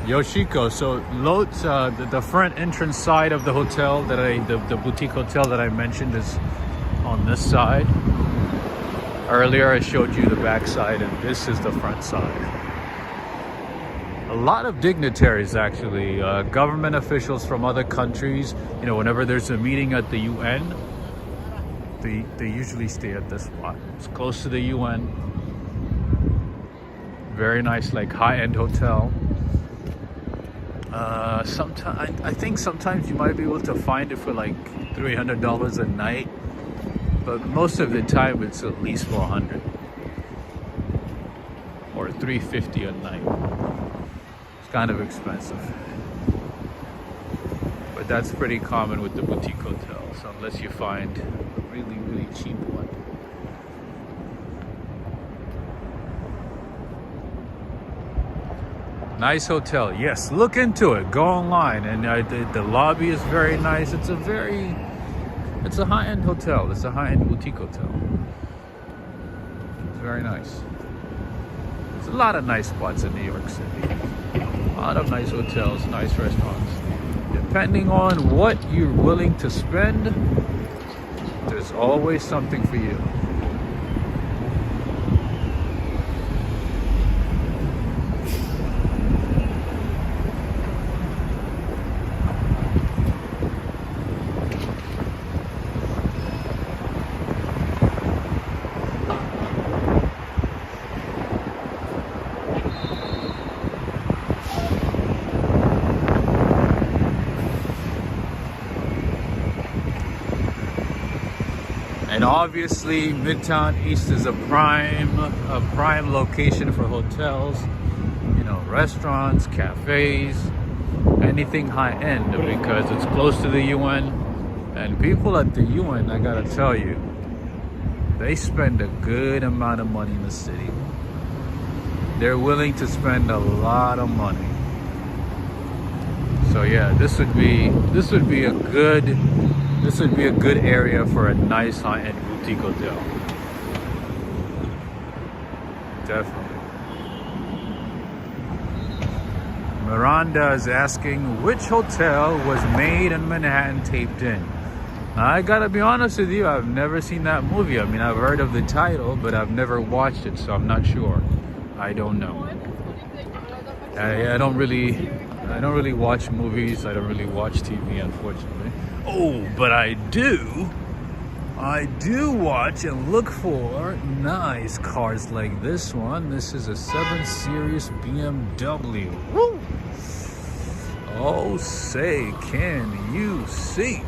Yoshiko, so Lots, the front entrance side of the hotel that the boutique hotel that I mentioned is on this side. Earlier I showed you the back side, and this is the front side. A lot of dignitaries, actually, government officials from other countries. You know, whenever there's a meeting at the UN, they usually stay at this spot. It's close to the UN. Very nice, like high-end hotel. Sometimes I think sometimes you might be able to find it for like $300 a night, but most of the time it's at least $400 or $350 a night. It's kind of expensive, but that's pretty common with the boutique hotels, unless you find a really, really cheap one. Nice hotel, yes. Look into it. Go online, and the lobby is very nice. It's a high-end hotel. It's a high-end boutique hotel. It's very nice. There's a lot of nice spots in New York City. A lot of nice hotels, nice restaurants. Depending on what you're willing to spend, there's always something for you. And obviously, Midtown East is a prime location for hotels, you know, restaurants, cafes, anything high end, because it's close to the UN. And people at the UN, I gotta tell you, they spend a good amount of money in the city. They're willing to spend a lot of money. So yeah, this would be a good area for a nice high-end boutique hotel. Definitely. Miranda is asking which hotel was made in Manhattan taped in. I gotta be honest with you, I've never seen that movie. I mean, I've heard of the title, but I've never watched it, so I'm not sure. I don't know. I don't really watch movies. I don't really watch TV, unfortunately. Oh, but I do watch and look for nice cars like this one. This is a 7 Series BMW. Woo! Oh, say, can you see?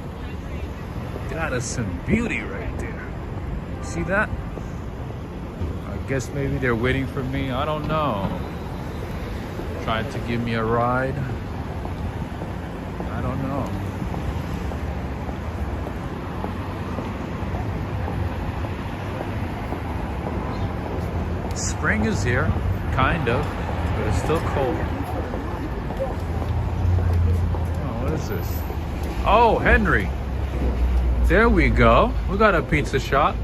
Got us some beauty right there. See that? I guess maybe they're waiting for me. I don't know. Trying to give me a ride. I don't know. Spring is here, kind of, but it's still cold. Oh, what is this? Oh, Henry. There we go. We got a pizza shop.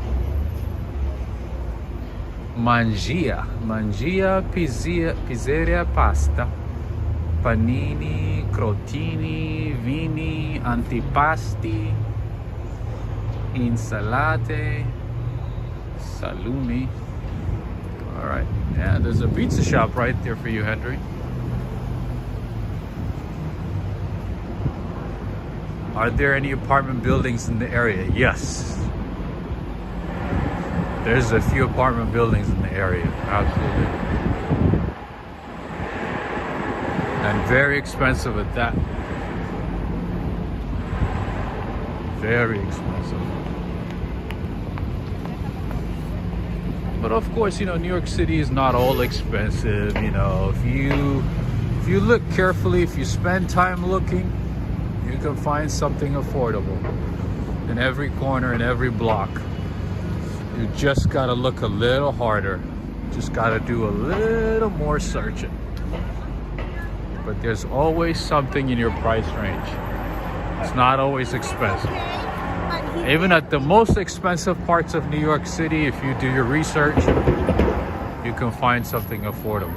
Mangia Pizzeria Pasta. Panini, crotini, vini, antipasti, insalate, salumi. All right, yeah, there's a pizza shop right there for you, Henry. Are there any apartment buildings in the area? Yes. There's a few apartment buildings in the area, absolutely. And very expensive at that. Very expensive. But of course, you know, New York City is not all expensive. You know, if you look carefully, if you spend time looking, you can find something affordable in every corner, in every block. You just gotta look a little harder. Just gotta do a little more searching. But there's always something in your price range. It's not always expensive. Even at the most expensive parts of New York City, if you do your research, you can find something affordable.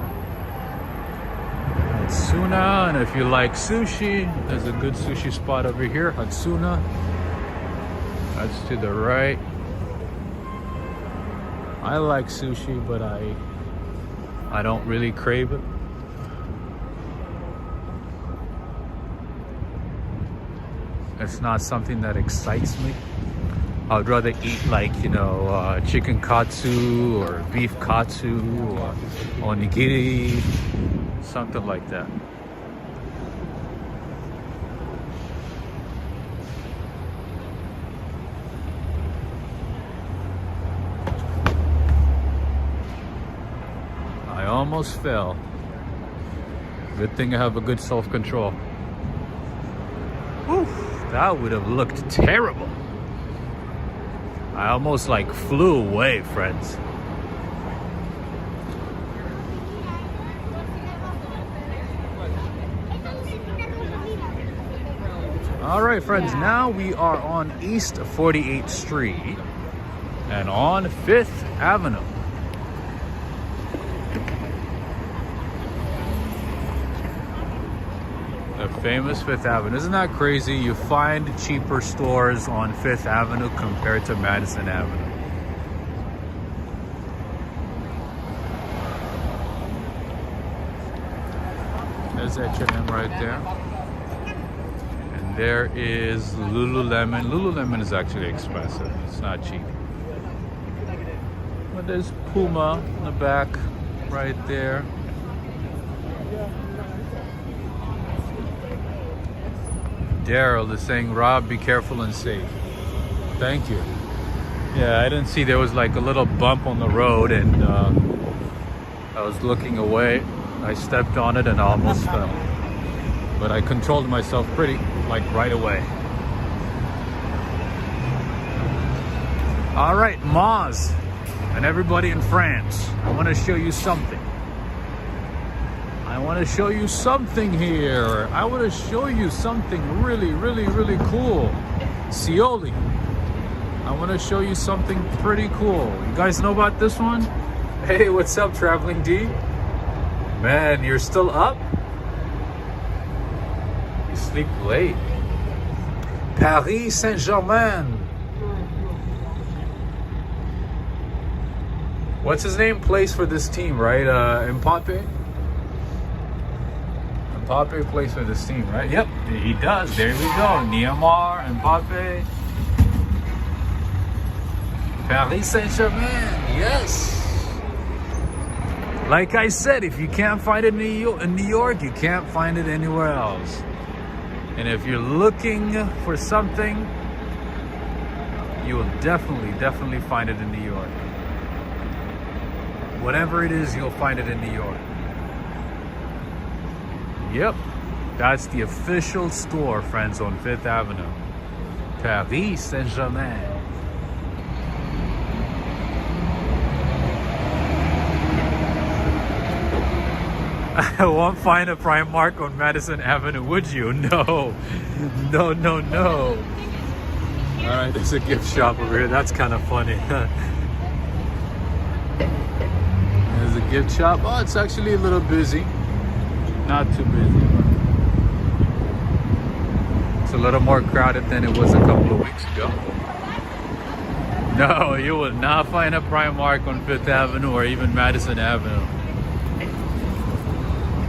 Hatsuna, and if you like sushi, there's a good sushi spot over here, Hatsuna. That's to the right. I like sushi, but I don't really crave it. It's not something that excites me. I would rather eat like, you know, chicken katsu or beef katsu or onigiri, something like that. I almost fell. Good thing I have a good self-control. Whew, that would have looked terrible. I almost like flew away, friends. All right, friends, now we are on East 48th Street and on 5th Avenue. The famous Fifth Avenue. Isn't that crazy? You find cheaper stores on Fifth Avenue compared to Madison Avenue. There's H&M right there. And there is Lululemon. Lululemon is actually expensive. It's not cheap. But there's Puma in the back right there. Daryl is saying, Rob, be careful and safe. Thank you. Yeah, I didn't see there was like a little bump on the road, and I was looking away. I stepped on it and I almost fell. But I controlled myself pretty, like right away. All right, Maz and everybody in France, I want to show you something. I want to show you something here. I want to show you something really, really, really cool. Scioli. I want to show you something pretty cool. You guys know about this one? Hey, what's up, Traveling D? Man, you're still up? You sleep late. Paris Saint-Germain. What's his name? Plays for this team, right? Mbappe? Mbappe plays for this team, right? Yep, he does. There we go. Neymar, Mbappe. Paris Saint-Germain, yes. Like I said, if you can't find it in New York, you can't find it anywhere else. And if you're looking for something, you will definitely find it in New York. Whatever it is, you'll find it in New York. Yep, that's the official store, friends, on Fifth Avenue. Paris Saint-Germain. I won't find a Primark on Madison Avenue, would you? No. No, no, no. All right, there's a gift shop over here. That's kind of funny. There's a gift shop. Oh, it's actually a little busy. Not too busy. It's a little more crowded than it was a couple of weeks ago. No, you will not find a Primark on Fifth Avenue or even Madison Avenue.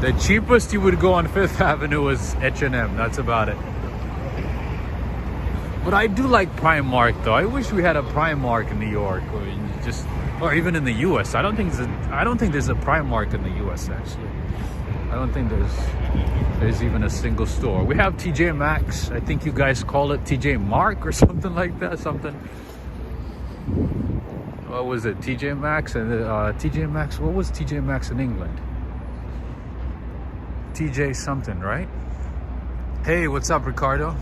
The cheapest you would go on Fifth Avenue is H&M. That's about it. But I do like Primark, though. I wish we had a Primark in New York, or even in the U.S. I don't think there's a Primark in the U.S. actually. I don't think there's even a single store. We have TJ Maxx. I think you guys call it TJ Mark or something like that. What was it? TJ Maxx and TJ Maxx. What was TJ Maxx in England? TJ something, right? Hey, what's up, Ricardo?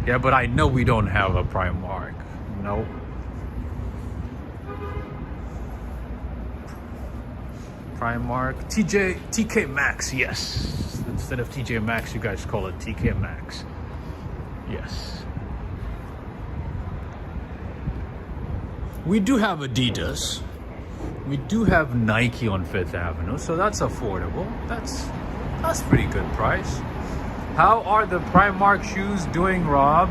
Yeah, but I know we don't have a Primark. No. Primark. TK Maxx, yes. Instead of TJ Maxx, you guys call it TK Maxx. Yes. We do have Adidas. We do have Nike on Fifth Avenue, so that's affordable. That's pretty good price. How are the Primark shoes doing, Rob?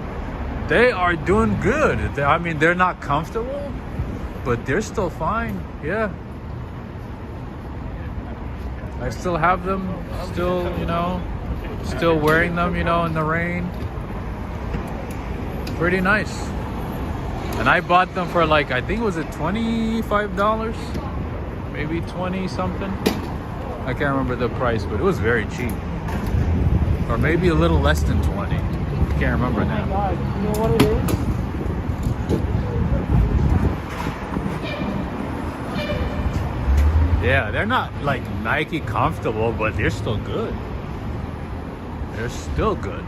They are doing good. I mean, they're not comfortable, but they're still fine. Yeah. I still have them, still wearing them, in the rain. Pretty nice. And I bought them for I think it was $25? Maybe 20 something. I can't remember the price, but it was very cheap. Or maybe a little less than 20. I can't remember now. Oh my God, you know what it is? Yeah, they're not Nike comfortable, but they're still good. They're still good.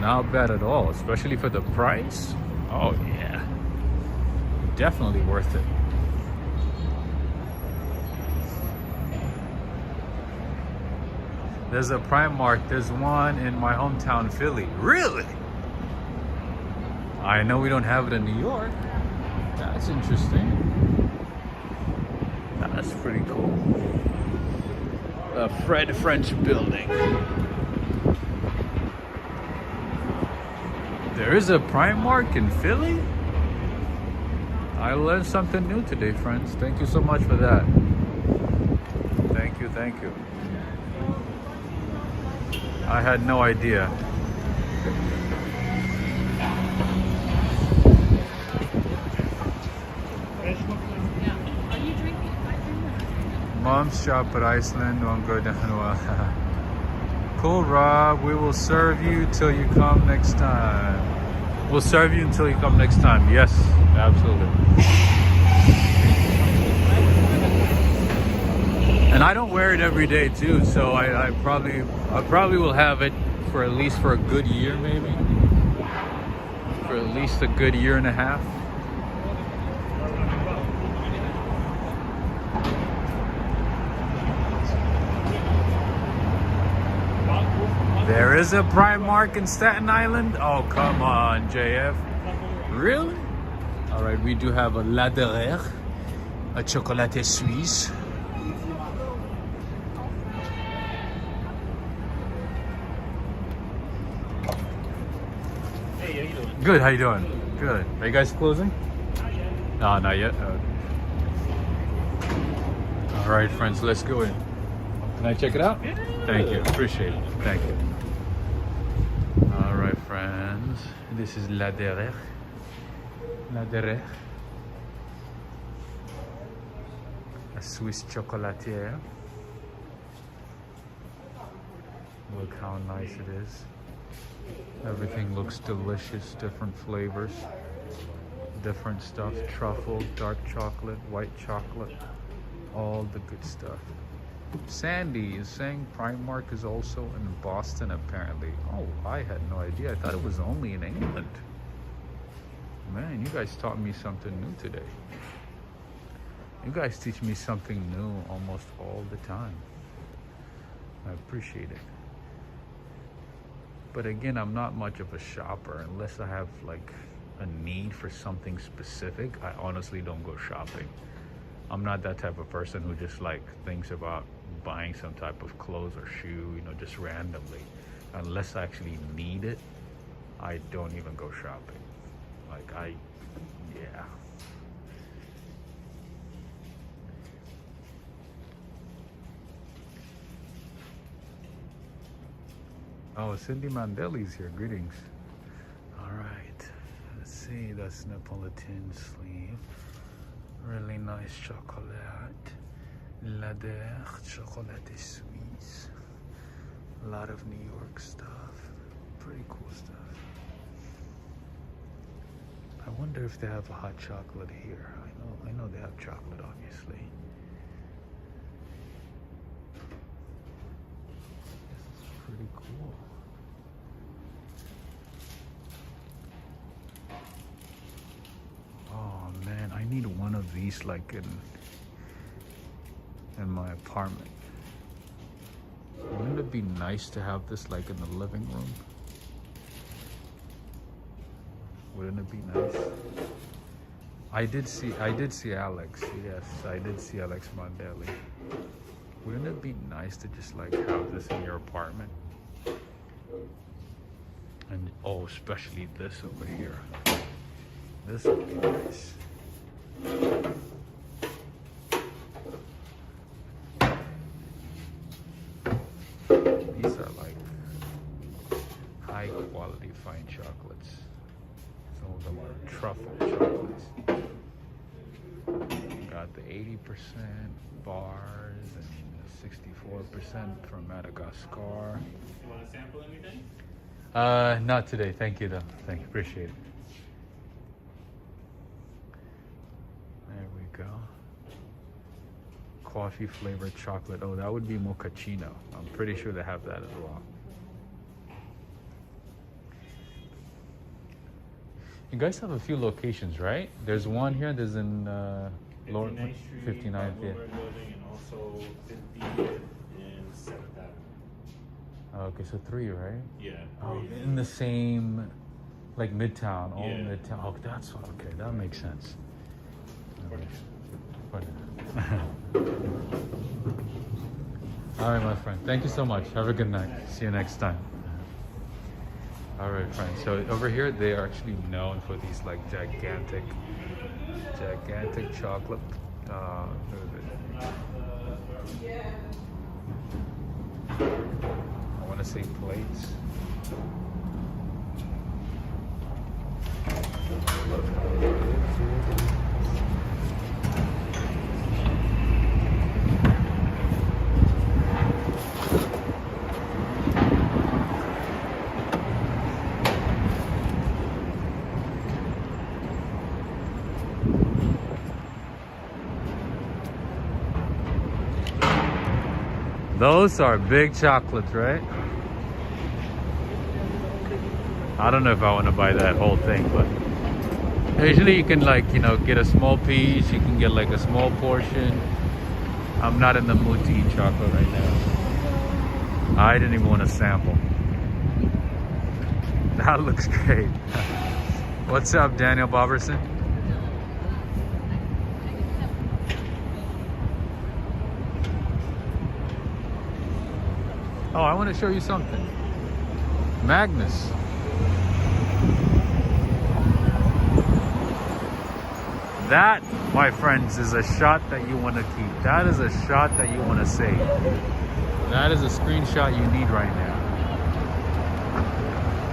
Not bad at all, especially for the price. Oh yeah, definitely worth it. There's a Primark. There's one in my hometown, Philly. Really? I know we don't have it in New York. That's interesting. That's pretty cool. The Fred French building. There is a Primark in Philly? I learned something new today, friends. Thank you so much for that. Thank you, thank you. I had no idea. Are you drinking? Mom's shop at Iceland. Don't go down. Cool, Rob. We will serve you till you come next time. We'll serve you until you come next time. Yes, absolutely. And I don't wear it every day too, so I probably will have it for at least for a good year, maybe. For at least a good year and a half. There is a Primark in Staten Island? Oh, come on, JF. Really? All right, we do have a La Derrière, a chocolate suisse. Hey, how you doing? Good, how you doing? Good. Are you guys closing? No, not yet. All right, friends, let's go in. Can I check it out? Thank you. Appreciate it. Thank you. All right, friends. This is La Derrière. La Derrière. A Swiss chocolatier. Look how nice it is. Everything looks delicious. Different flavors. Different stuff. Truffle, dark chocolate, white chocolate. All the good stuff. Sandy is saying Primark is also in Boston, apparently. Oh, I had no idea. I thought it was only in England. Man, you guys taught me something new today. You guys teach me something new almost all the time. I appreciate it. But again, I'm not much of a shopper unless I have like a need for something specific. I honestly don't go shopping. I'm not that type of person who just like thinks about buying some type of clothes or shoe, you know, just randomly. Unless I actually need it, I don't even go shopping. Like yeah. Oh, Cindy Mandeli's here. Greetings. All right. Let's see. That's Neapolitan sleeve. Really nice chocolate. La Derrière chocolate suisse. A lot of New York stuff. Pretty cool stuff. I wonder if they have a hot chocolate here. I know they have chocolate, obviously. This is pretty cool. Oh man, I need one of these like in my apartment. Wouldn't it be nice to have this like in the living room? Wouldn't it be nice? I did see Alex. Yes, I did see Alex Mandeli. Wouldn't it be nice to just like have this in your apartment? And oh, especially this over here. This would be nice. These are like high quality fine chocolates. Some of them are truffle chocolates. Got the 80% bars and 64% from Madagascar. You want to sample anything? Not today. Thank you though. Thank you. Appreciate it. There we go. Coffee flavored chocolate. Oh, that would be mochaccino. I'm pretty sure they have that as well. You guys have a few locations, right? There's one here. There's in Lower 59th Street, 59th, yeah. Building, and also 50th and 7th Avenue. Okay, so 3, right? Yeah. Oh, in the same, like Midtown. All Yeah. Midtown. Oh, that's okay. That makes sense. That makes sense. All right, my friend. Thank you so much. Have a good night. See you next time. All right, friends. So over here, they are actually known for these like gigantic chocolate. I want to say plates. Those are big chocolates, right? I don't know if I want to buy that whole thing, but usually you can like, get a small piece. You can get like a small portion. I'm not in the mood to eat chocolate right now. I didn't even want to sample. That looks great. What's up, Daniel Boberson? Oh, I want to show you something. Magnus. That, my friends, is a shot that you want to keep. That is a shot that you want to save. That is a screenshot you need right now.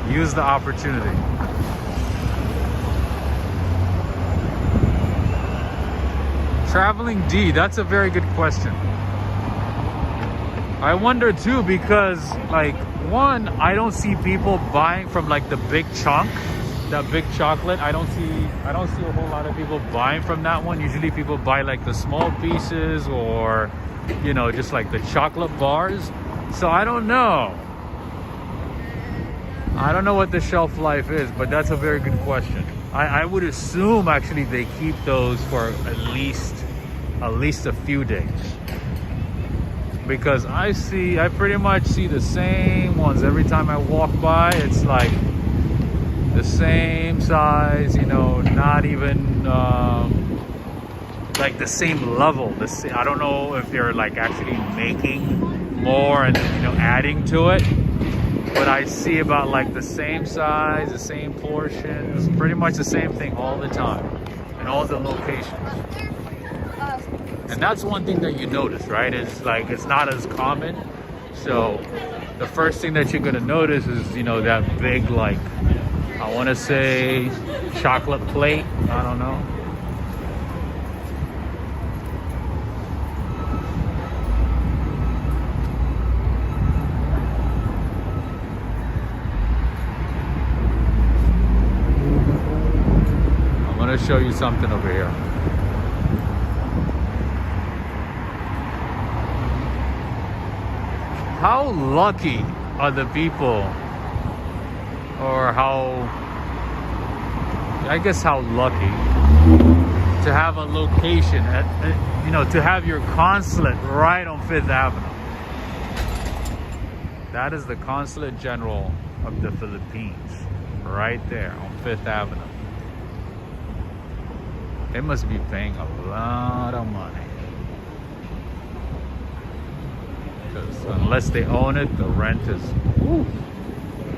Use the opportunity. Traveling D, that's a very good question. I wonder too, because like, one, I don't see people buying from like the big chunk, that big chocolate. I don't see a whole lot of people buying from that one. Usually people buy like the small pieces or, just like the chocolate bars. So I don't know. I don't know what the shelf life is, but that's a very good question. I would assume actually they keep those for at least a few days. Because I pretty much see the same ones every time I walk by. It's like the same size, not even like the same level. I don't know if they're like actually making more and adding to it, but I see about like the same size, the same portions, pretty much the same thing all the time in all the locations. And that's one thing that you notice, right? It's like, it's not as common. So the first thing that you're gonna notice is, that big, like, I wanna say chocolate plate. I don't know. I'm gonna show you something over here. How lucky are the people, or I guess how lucky to have a location to have your consulate right on 5th Avenue. That is the Consulate General of the Philippines, right there on 5th Avenue. They must be paying a lot of money. Because unless they own it, the rent is, I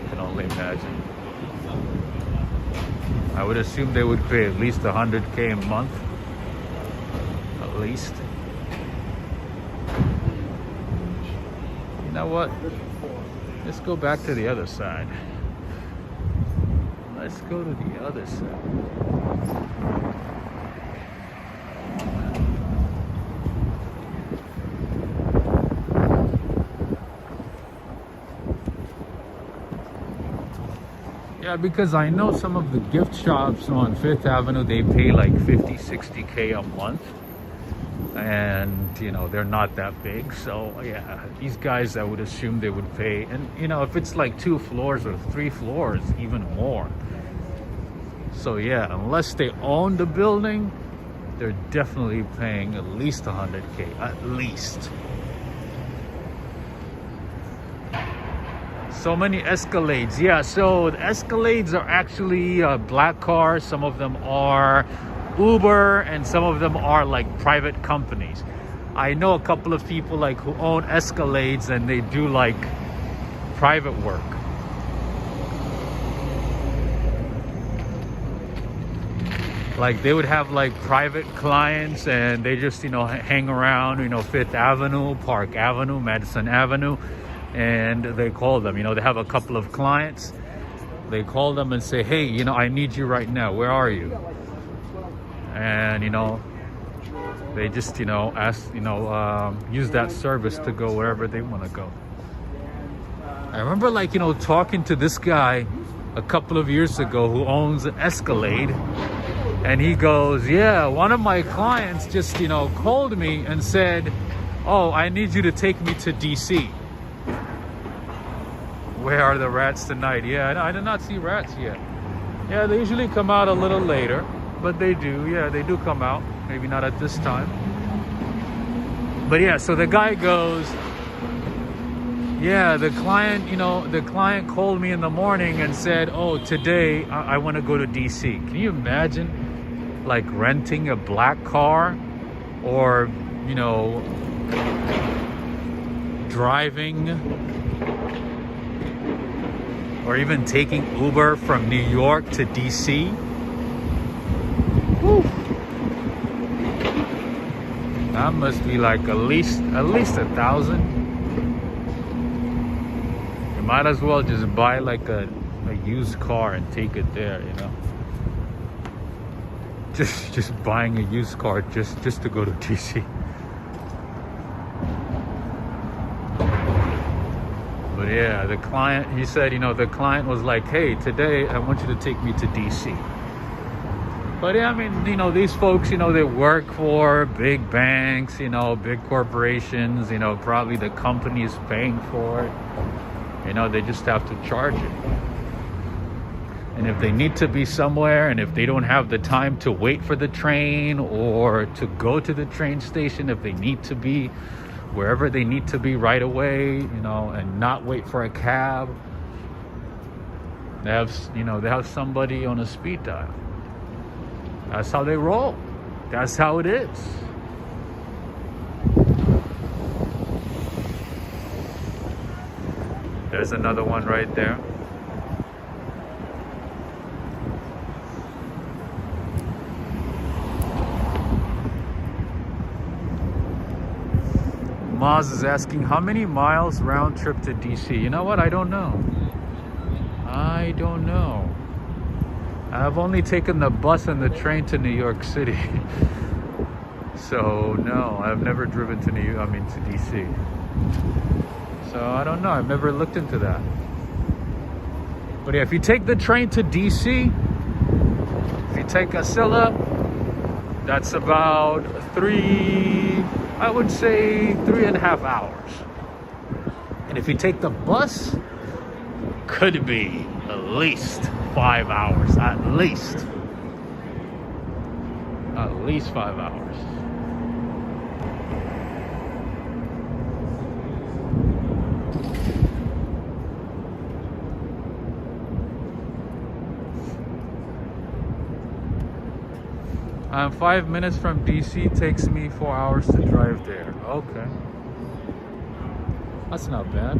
can only imagine. I would assume they would pay at least $100K a month. At least. You know what? Let's go back to the other side. Let's go to the other side. Yeah, because I know some of the gift shops on 5th Avenue, they pay like 50, 60K a month. And, they're not that big. So, yeah, these guys, I would assume they would pay. And, if it's like 2 floors or 3 floors, even more. So, yeah, unless they own the building, they're definitely paying at least 100K, at least. So many Escalades. Yeah, so the Escalades are actually black cars. Some of them are Uber, and some of them are like private companies. I know a couple of people like who own Escalades, and they do like private work. Like they would have like private clients, and they just, you know, hang around, you know, Fifth Avenue, Park Avenue, Madison Avenue, and they call them, you know, they have a couple of clients. They call them and say, hey, you know, I need you right now. Where are you? And, you know, they just, you know, ask, you know, use that service to go wherever they want to go. I remember, like, you know, talking to this guy a couple of years ago who owns an Escalade. And he goes, yeah, one of my clients just, you know, called me and said, oh, I need you to take me to DC. Where are the rats tonight? Yeah, I did not see rats yet. Yeah, they usually come out a little later, but they do. Yeah, they do come out. Maybe not at this time. But yeah, so the guy goes, yeah, the client, you know, the client called me in the morning and said, oh, today I want to go to DC. Can you imagine like renting a black car, or, you know, driving, or even taking Uber from New York to DC? Whew. That must be like at least 1,000. You might as well just buy like a used car and take it there, you know. Just buying a used car just to go to DC. But yeah, the client, he said, you know, the client was like, hey, today I want you to take me to DC. But yeah, I mean, you know, these folks, you know, they work for big banks, you know, big corporations, you know, probably the company is paying for it. You know, they just have to charge it. And if they need to be somewhere, and if they don't have the time to wait for the train or to go to the train station, if they need to be wherever they need to be right away, you know, and not wait for a cab, they have, you know, they have somebody on a speed dial. That's how they roll. That's how it is. There's another one right there. Maz is asking, how many miles round trip to DC? You know what? I don't know. I don't know. I've only taken the bus and the train to New York City. So no, I've never driven to to DC. So I don't know. I've never looked into that. But yeah, if you take the train to DC, if you take Acela, that's about 3.5 hours. And if you take the bus, could be at least 5 hours. At least 5 hours. I'm 5 minutes from DC, takes me 4 hours to drive there. Okay. That's not bad.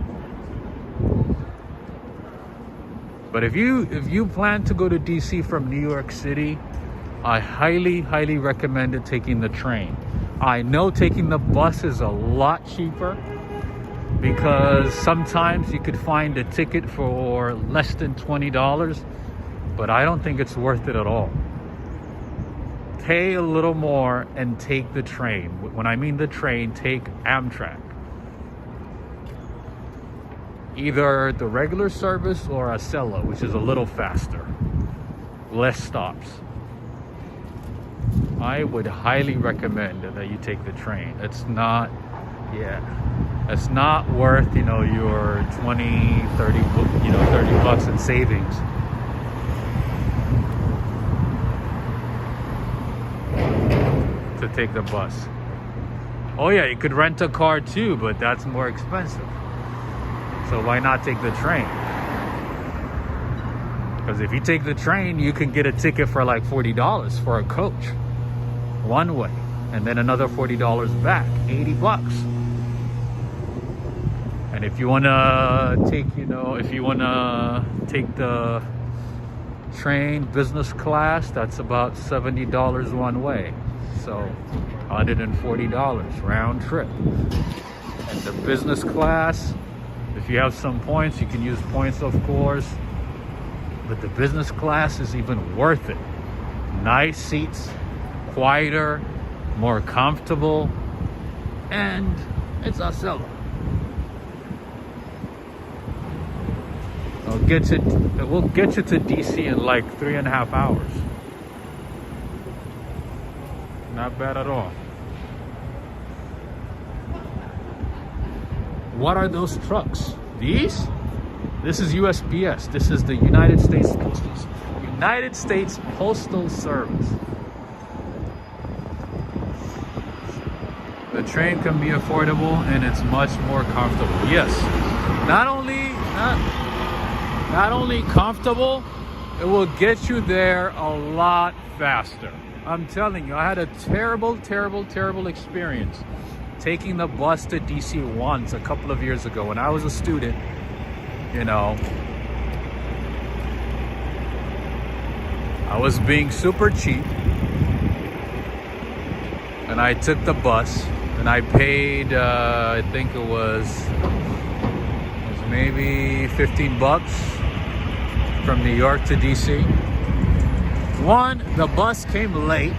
But if you plan to go to DC from New York City, I highly recommend taking the train. I know taking the bus is a lot cheaper, because sometimes you could find a ticket for less than $20, but I don't think it's worth it at all. Pay a little more and take the train. When I mean the train, take Amtrak. Either the regular service or Acela, which is a little faster. Less stops. I would highly recommend that you take the train. It's not worth, you know, your 20, 30, you know, $30 in savings. To take the bus. Oh yeah, you could rent a car too, but that's more expensive. So why not take the train? Because if you take the train, you can get a ticket for like $40 for a coach. one way, and then another $40 back, 80 bucks. And if you wanna take, if you wanna take the train business class, that's about $70 one way. So $140 round trip. And the business class, if you have some points, you can use points, of course. But the business class is even worth it. Nice seats, quieter, more comfortable, and it's a seller. We'll get you to DC in like 3.5 hours. Not bad at all. What are those trucks? These? This is USPS. This is the United States Postal Service. The train can be affordable and it's much more comfortable. Yes. Not only comfortable, it will get you there a lot faster. I'm telling you, I had a terrible experience taking the bus to DC once a couple of years ago when I was a student. I was being super cheap, and I took the bus, and I paid, I think it was maybe 15 bucks from New York to DC. One, the bus came late.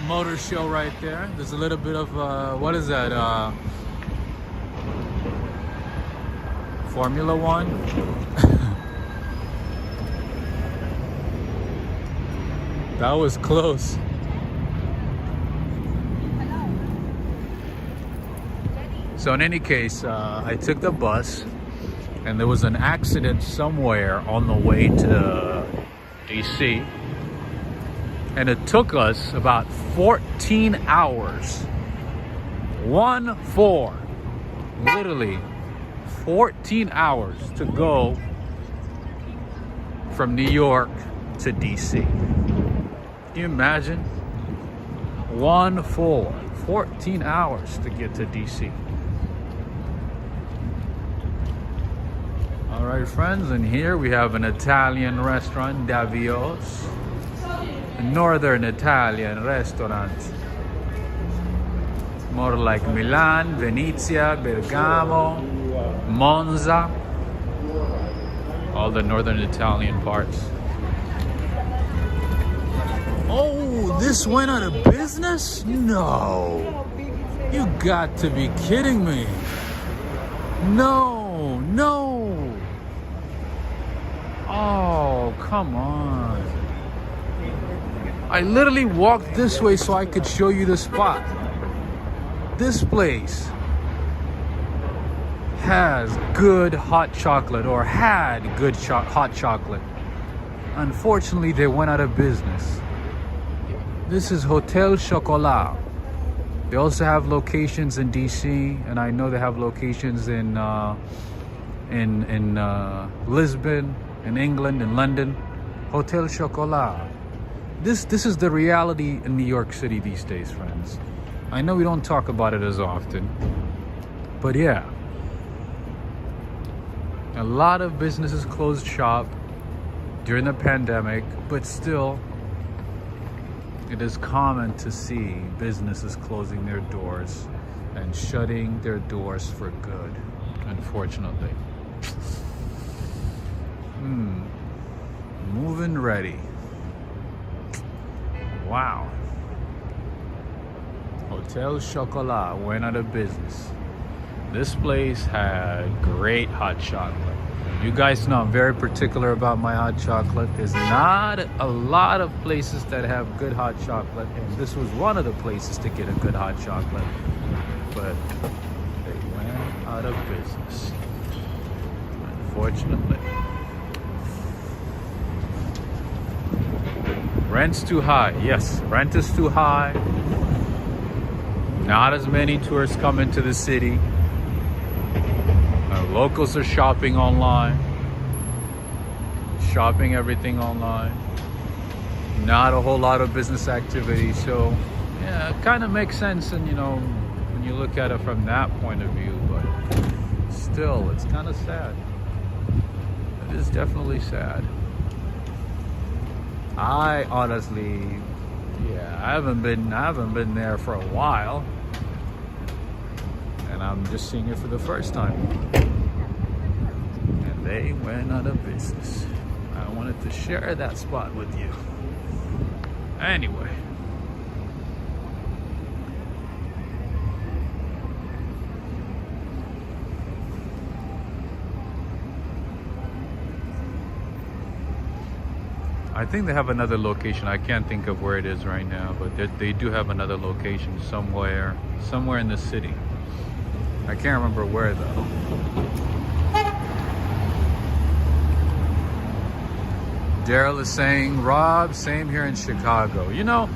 Motor show right there. There's a little bit of what is that? Formula One. That was close. So in any case, I took the bus, and there was an accident somewhere on the way to DC. And it took us about 14 hours. 14. Literally 14 hours to go from New York to DC. Can you imagine? 14 hours to get to DC. All right, friends, and here we have an Italian restaurant, Davio's. Northern Italian restaurant, more like Milan, Venezia, Bergamo, Monza, all the northern Italian parts. Oh, this went out of business? No, you got to be kidding me. No. Oh, come on. I literally walked this way so I could show you the spot. This place has good hot chocolate, or had good hot chocolate. Unfortunately, they went out of business. This is Hotel Chocolat. They also have locations in DC, and I know they have locations in Lisbon, in England, in London. Hotel Chocolat. This is the reality in New York City these days, friends. I know we don't talk about it as often, but yeah. A lot of businesses closed shop during the pandemic, but still, it is common to see businesses closing their doors and shutting their doors for good, unfortunately. Moving ready. Wow. Hotel Chocolat went out of business. This place had great hot chocolate. You guys know I'm very particular about my hot chocolate. There's not a lot of places that have good hot chocolate, and this was one of the places to get a good hot chocolate. But they went out of business, unfortunately. Rent's too high. Yes, rent is too high. Not as many tourists come into the city. Locals are shopping online. Shopping everything online. Not a whole lot of business activity. So, yeah, it kind of makes sense. And, you know, when you look at it from that point of view. But still, it's kind of sad. It is definitely sad. I honestly, yeah, I haven't been there for a while, and I'm just seeing it for the first time. And they went out of business. I wanted to share that spot with you. Anyway. I think they have another location. I can't think of where it is right now, but they do have another location somewhere in the city. I can't remember where though. Daryl is saying, Rob, same here in Chicago. You know,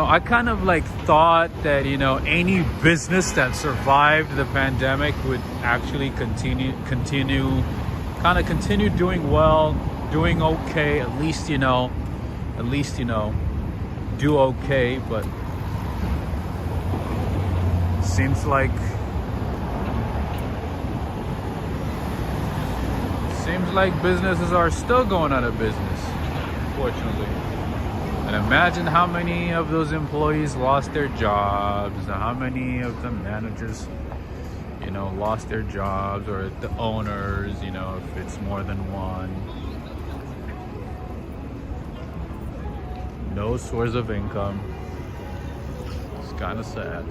I kind of like thought that, you know, any business that survived the pandemic would actually continue doing well, doing okay, at least, you know, do okay, but seems like businesses are still going out of business, unfortunately. And imagine how many of those employees lost their jobs, and how many of the managers, you know, lost their jobs, or the owners, you know, if it's more than one. No source of income. It's kind of sad.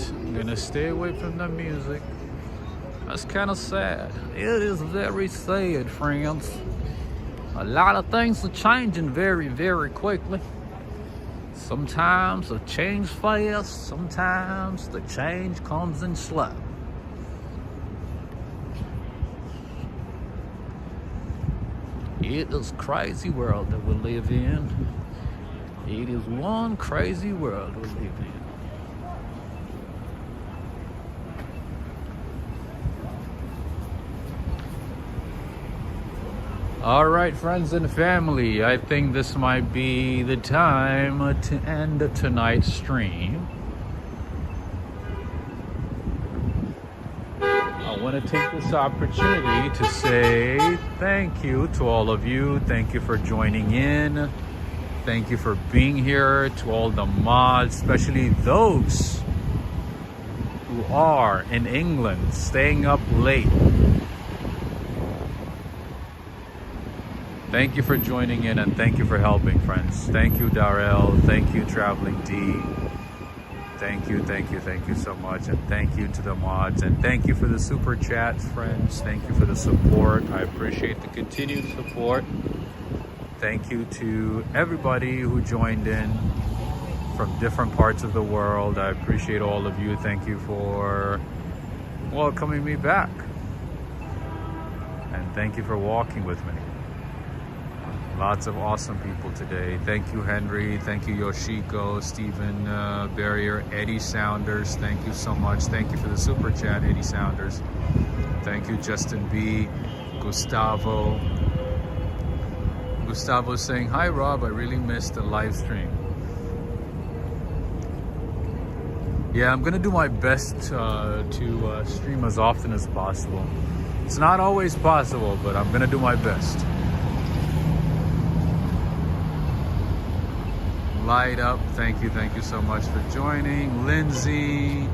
I'm gonna stay away from the music. That's kind of sad. It is very sad, friends. A lot of things are changing very, very quickly. Sometimes the change fast, sometimes the change comes in slow. It is a crazy world that we live in. It is one crazy world we live in. All right, friends and family, I think this might be the time to end tonight's stream. I want to take this opportunity to say thank you to all of you. Thank you for joining in. Thank you for being here. To all the mods, especially those who are in England, staying up late. Thank you for joining in, and thank you for helping, friends. Thank you, Darrell. Thank you, Traveling D. Thank you so much. And thank you to the mods. And thank you for the super chats, friends. Thank you for the support. I appreciate the continued support. Thank you to everybody who joined in from different parts of the world. I appreciate all of you. Thank you for welcoming me back. And thank you for walking with me. Lots of awesome people today. Thank you, Henry. Thank you, Yoshiko, Stephen Barrier, Eddie Sounders. Thank you so much. Thank you for the super chat, Eddie Sounders. Thank you, Justin B. Gustavo. Gustavo saying, hi, Rob. I really missed the live stream. Yeah, I'm going to do my best to stream as often as possible. It's not always possible, but I'm going to do my best. Light Up, thank you so much for joining. Lindsay,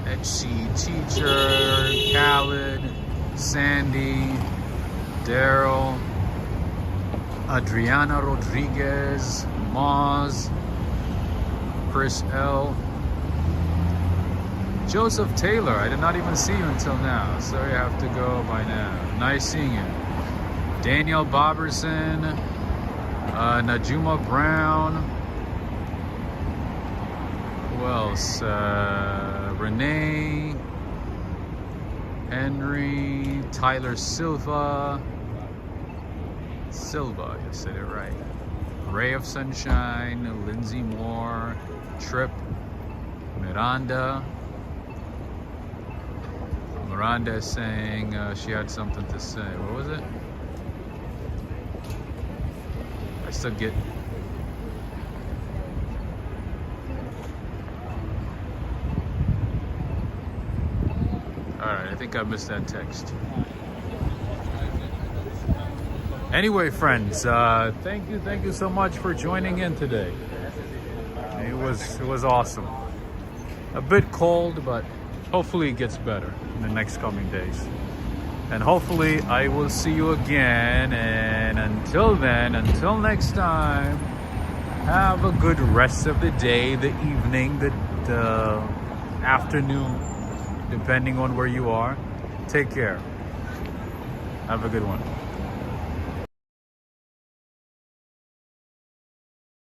HC Teacher, Khaled, Sandy, Daryl, Adriana Rodriguez, Moz, Chris L, Joseph Taylor. I did not even see you until now. Sorry, I have to go by now. Nice seeing you. Daniel Boberson, Najuma Brown. Who else? Renee. Henry, Tyler Silva. Silva, you said it right. Ray of Sunshine, Lindsay Moore, Trip, Miranda. Miranda is saying she had something to say. What was it? I still get... Alright, I think I missed that text. Anyway, friends, thank you so much for joining in today. It was awesome. A bit cold, but hopefully it gets better in the next coming days. And hopefully I will see you again. And until then, until next time, have a good rest of the day, the evening, the afternoon, depending on where you are. Take care. Have a good one.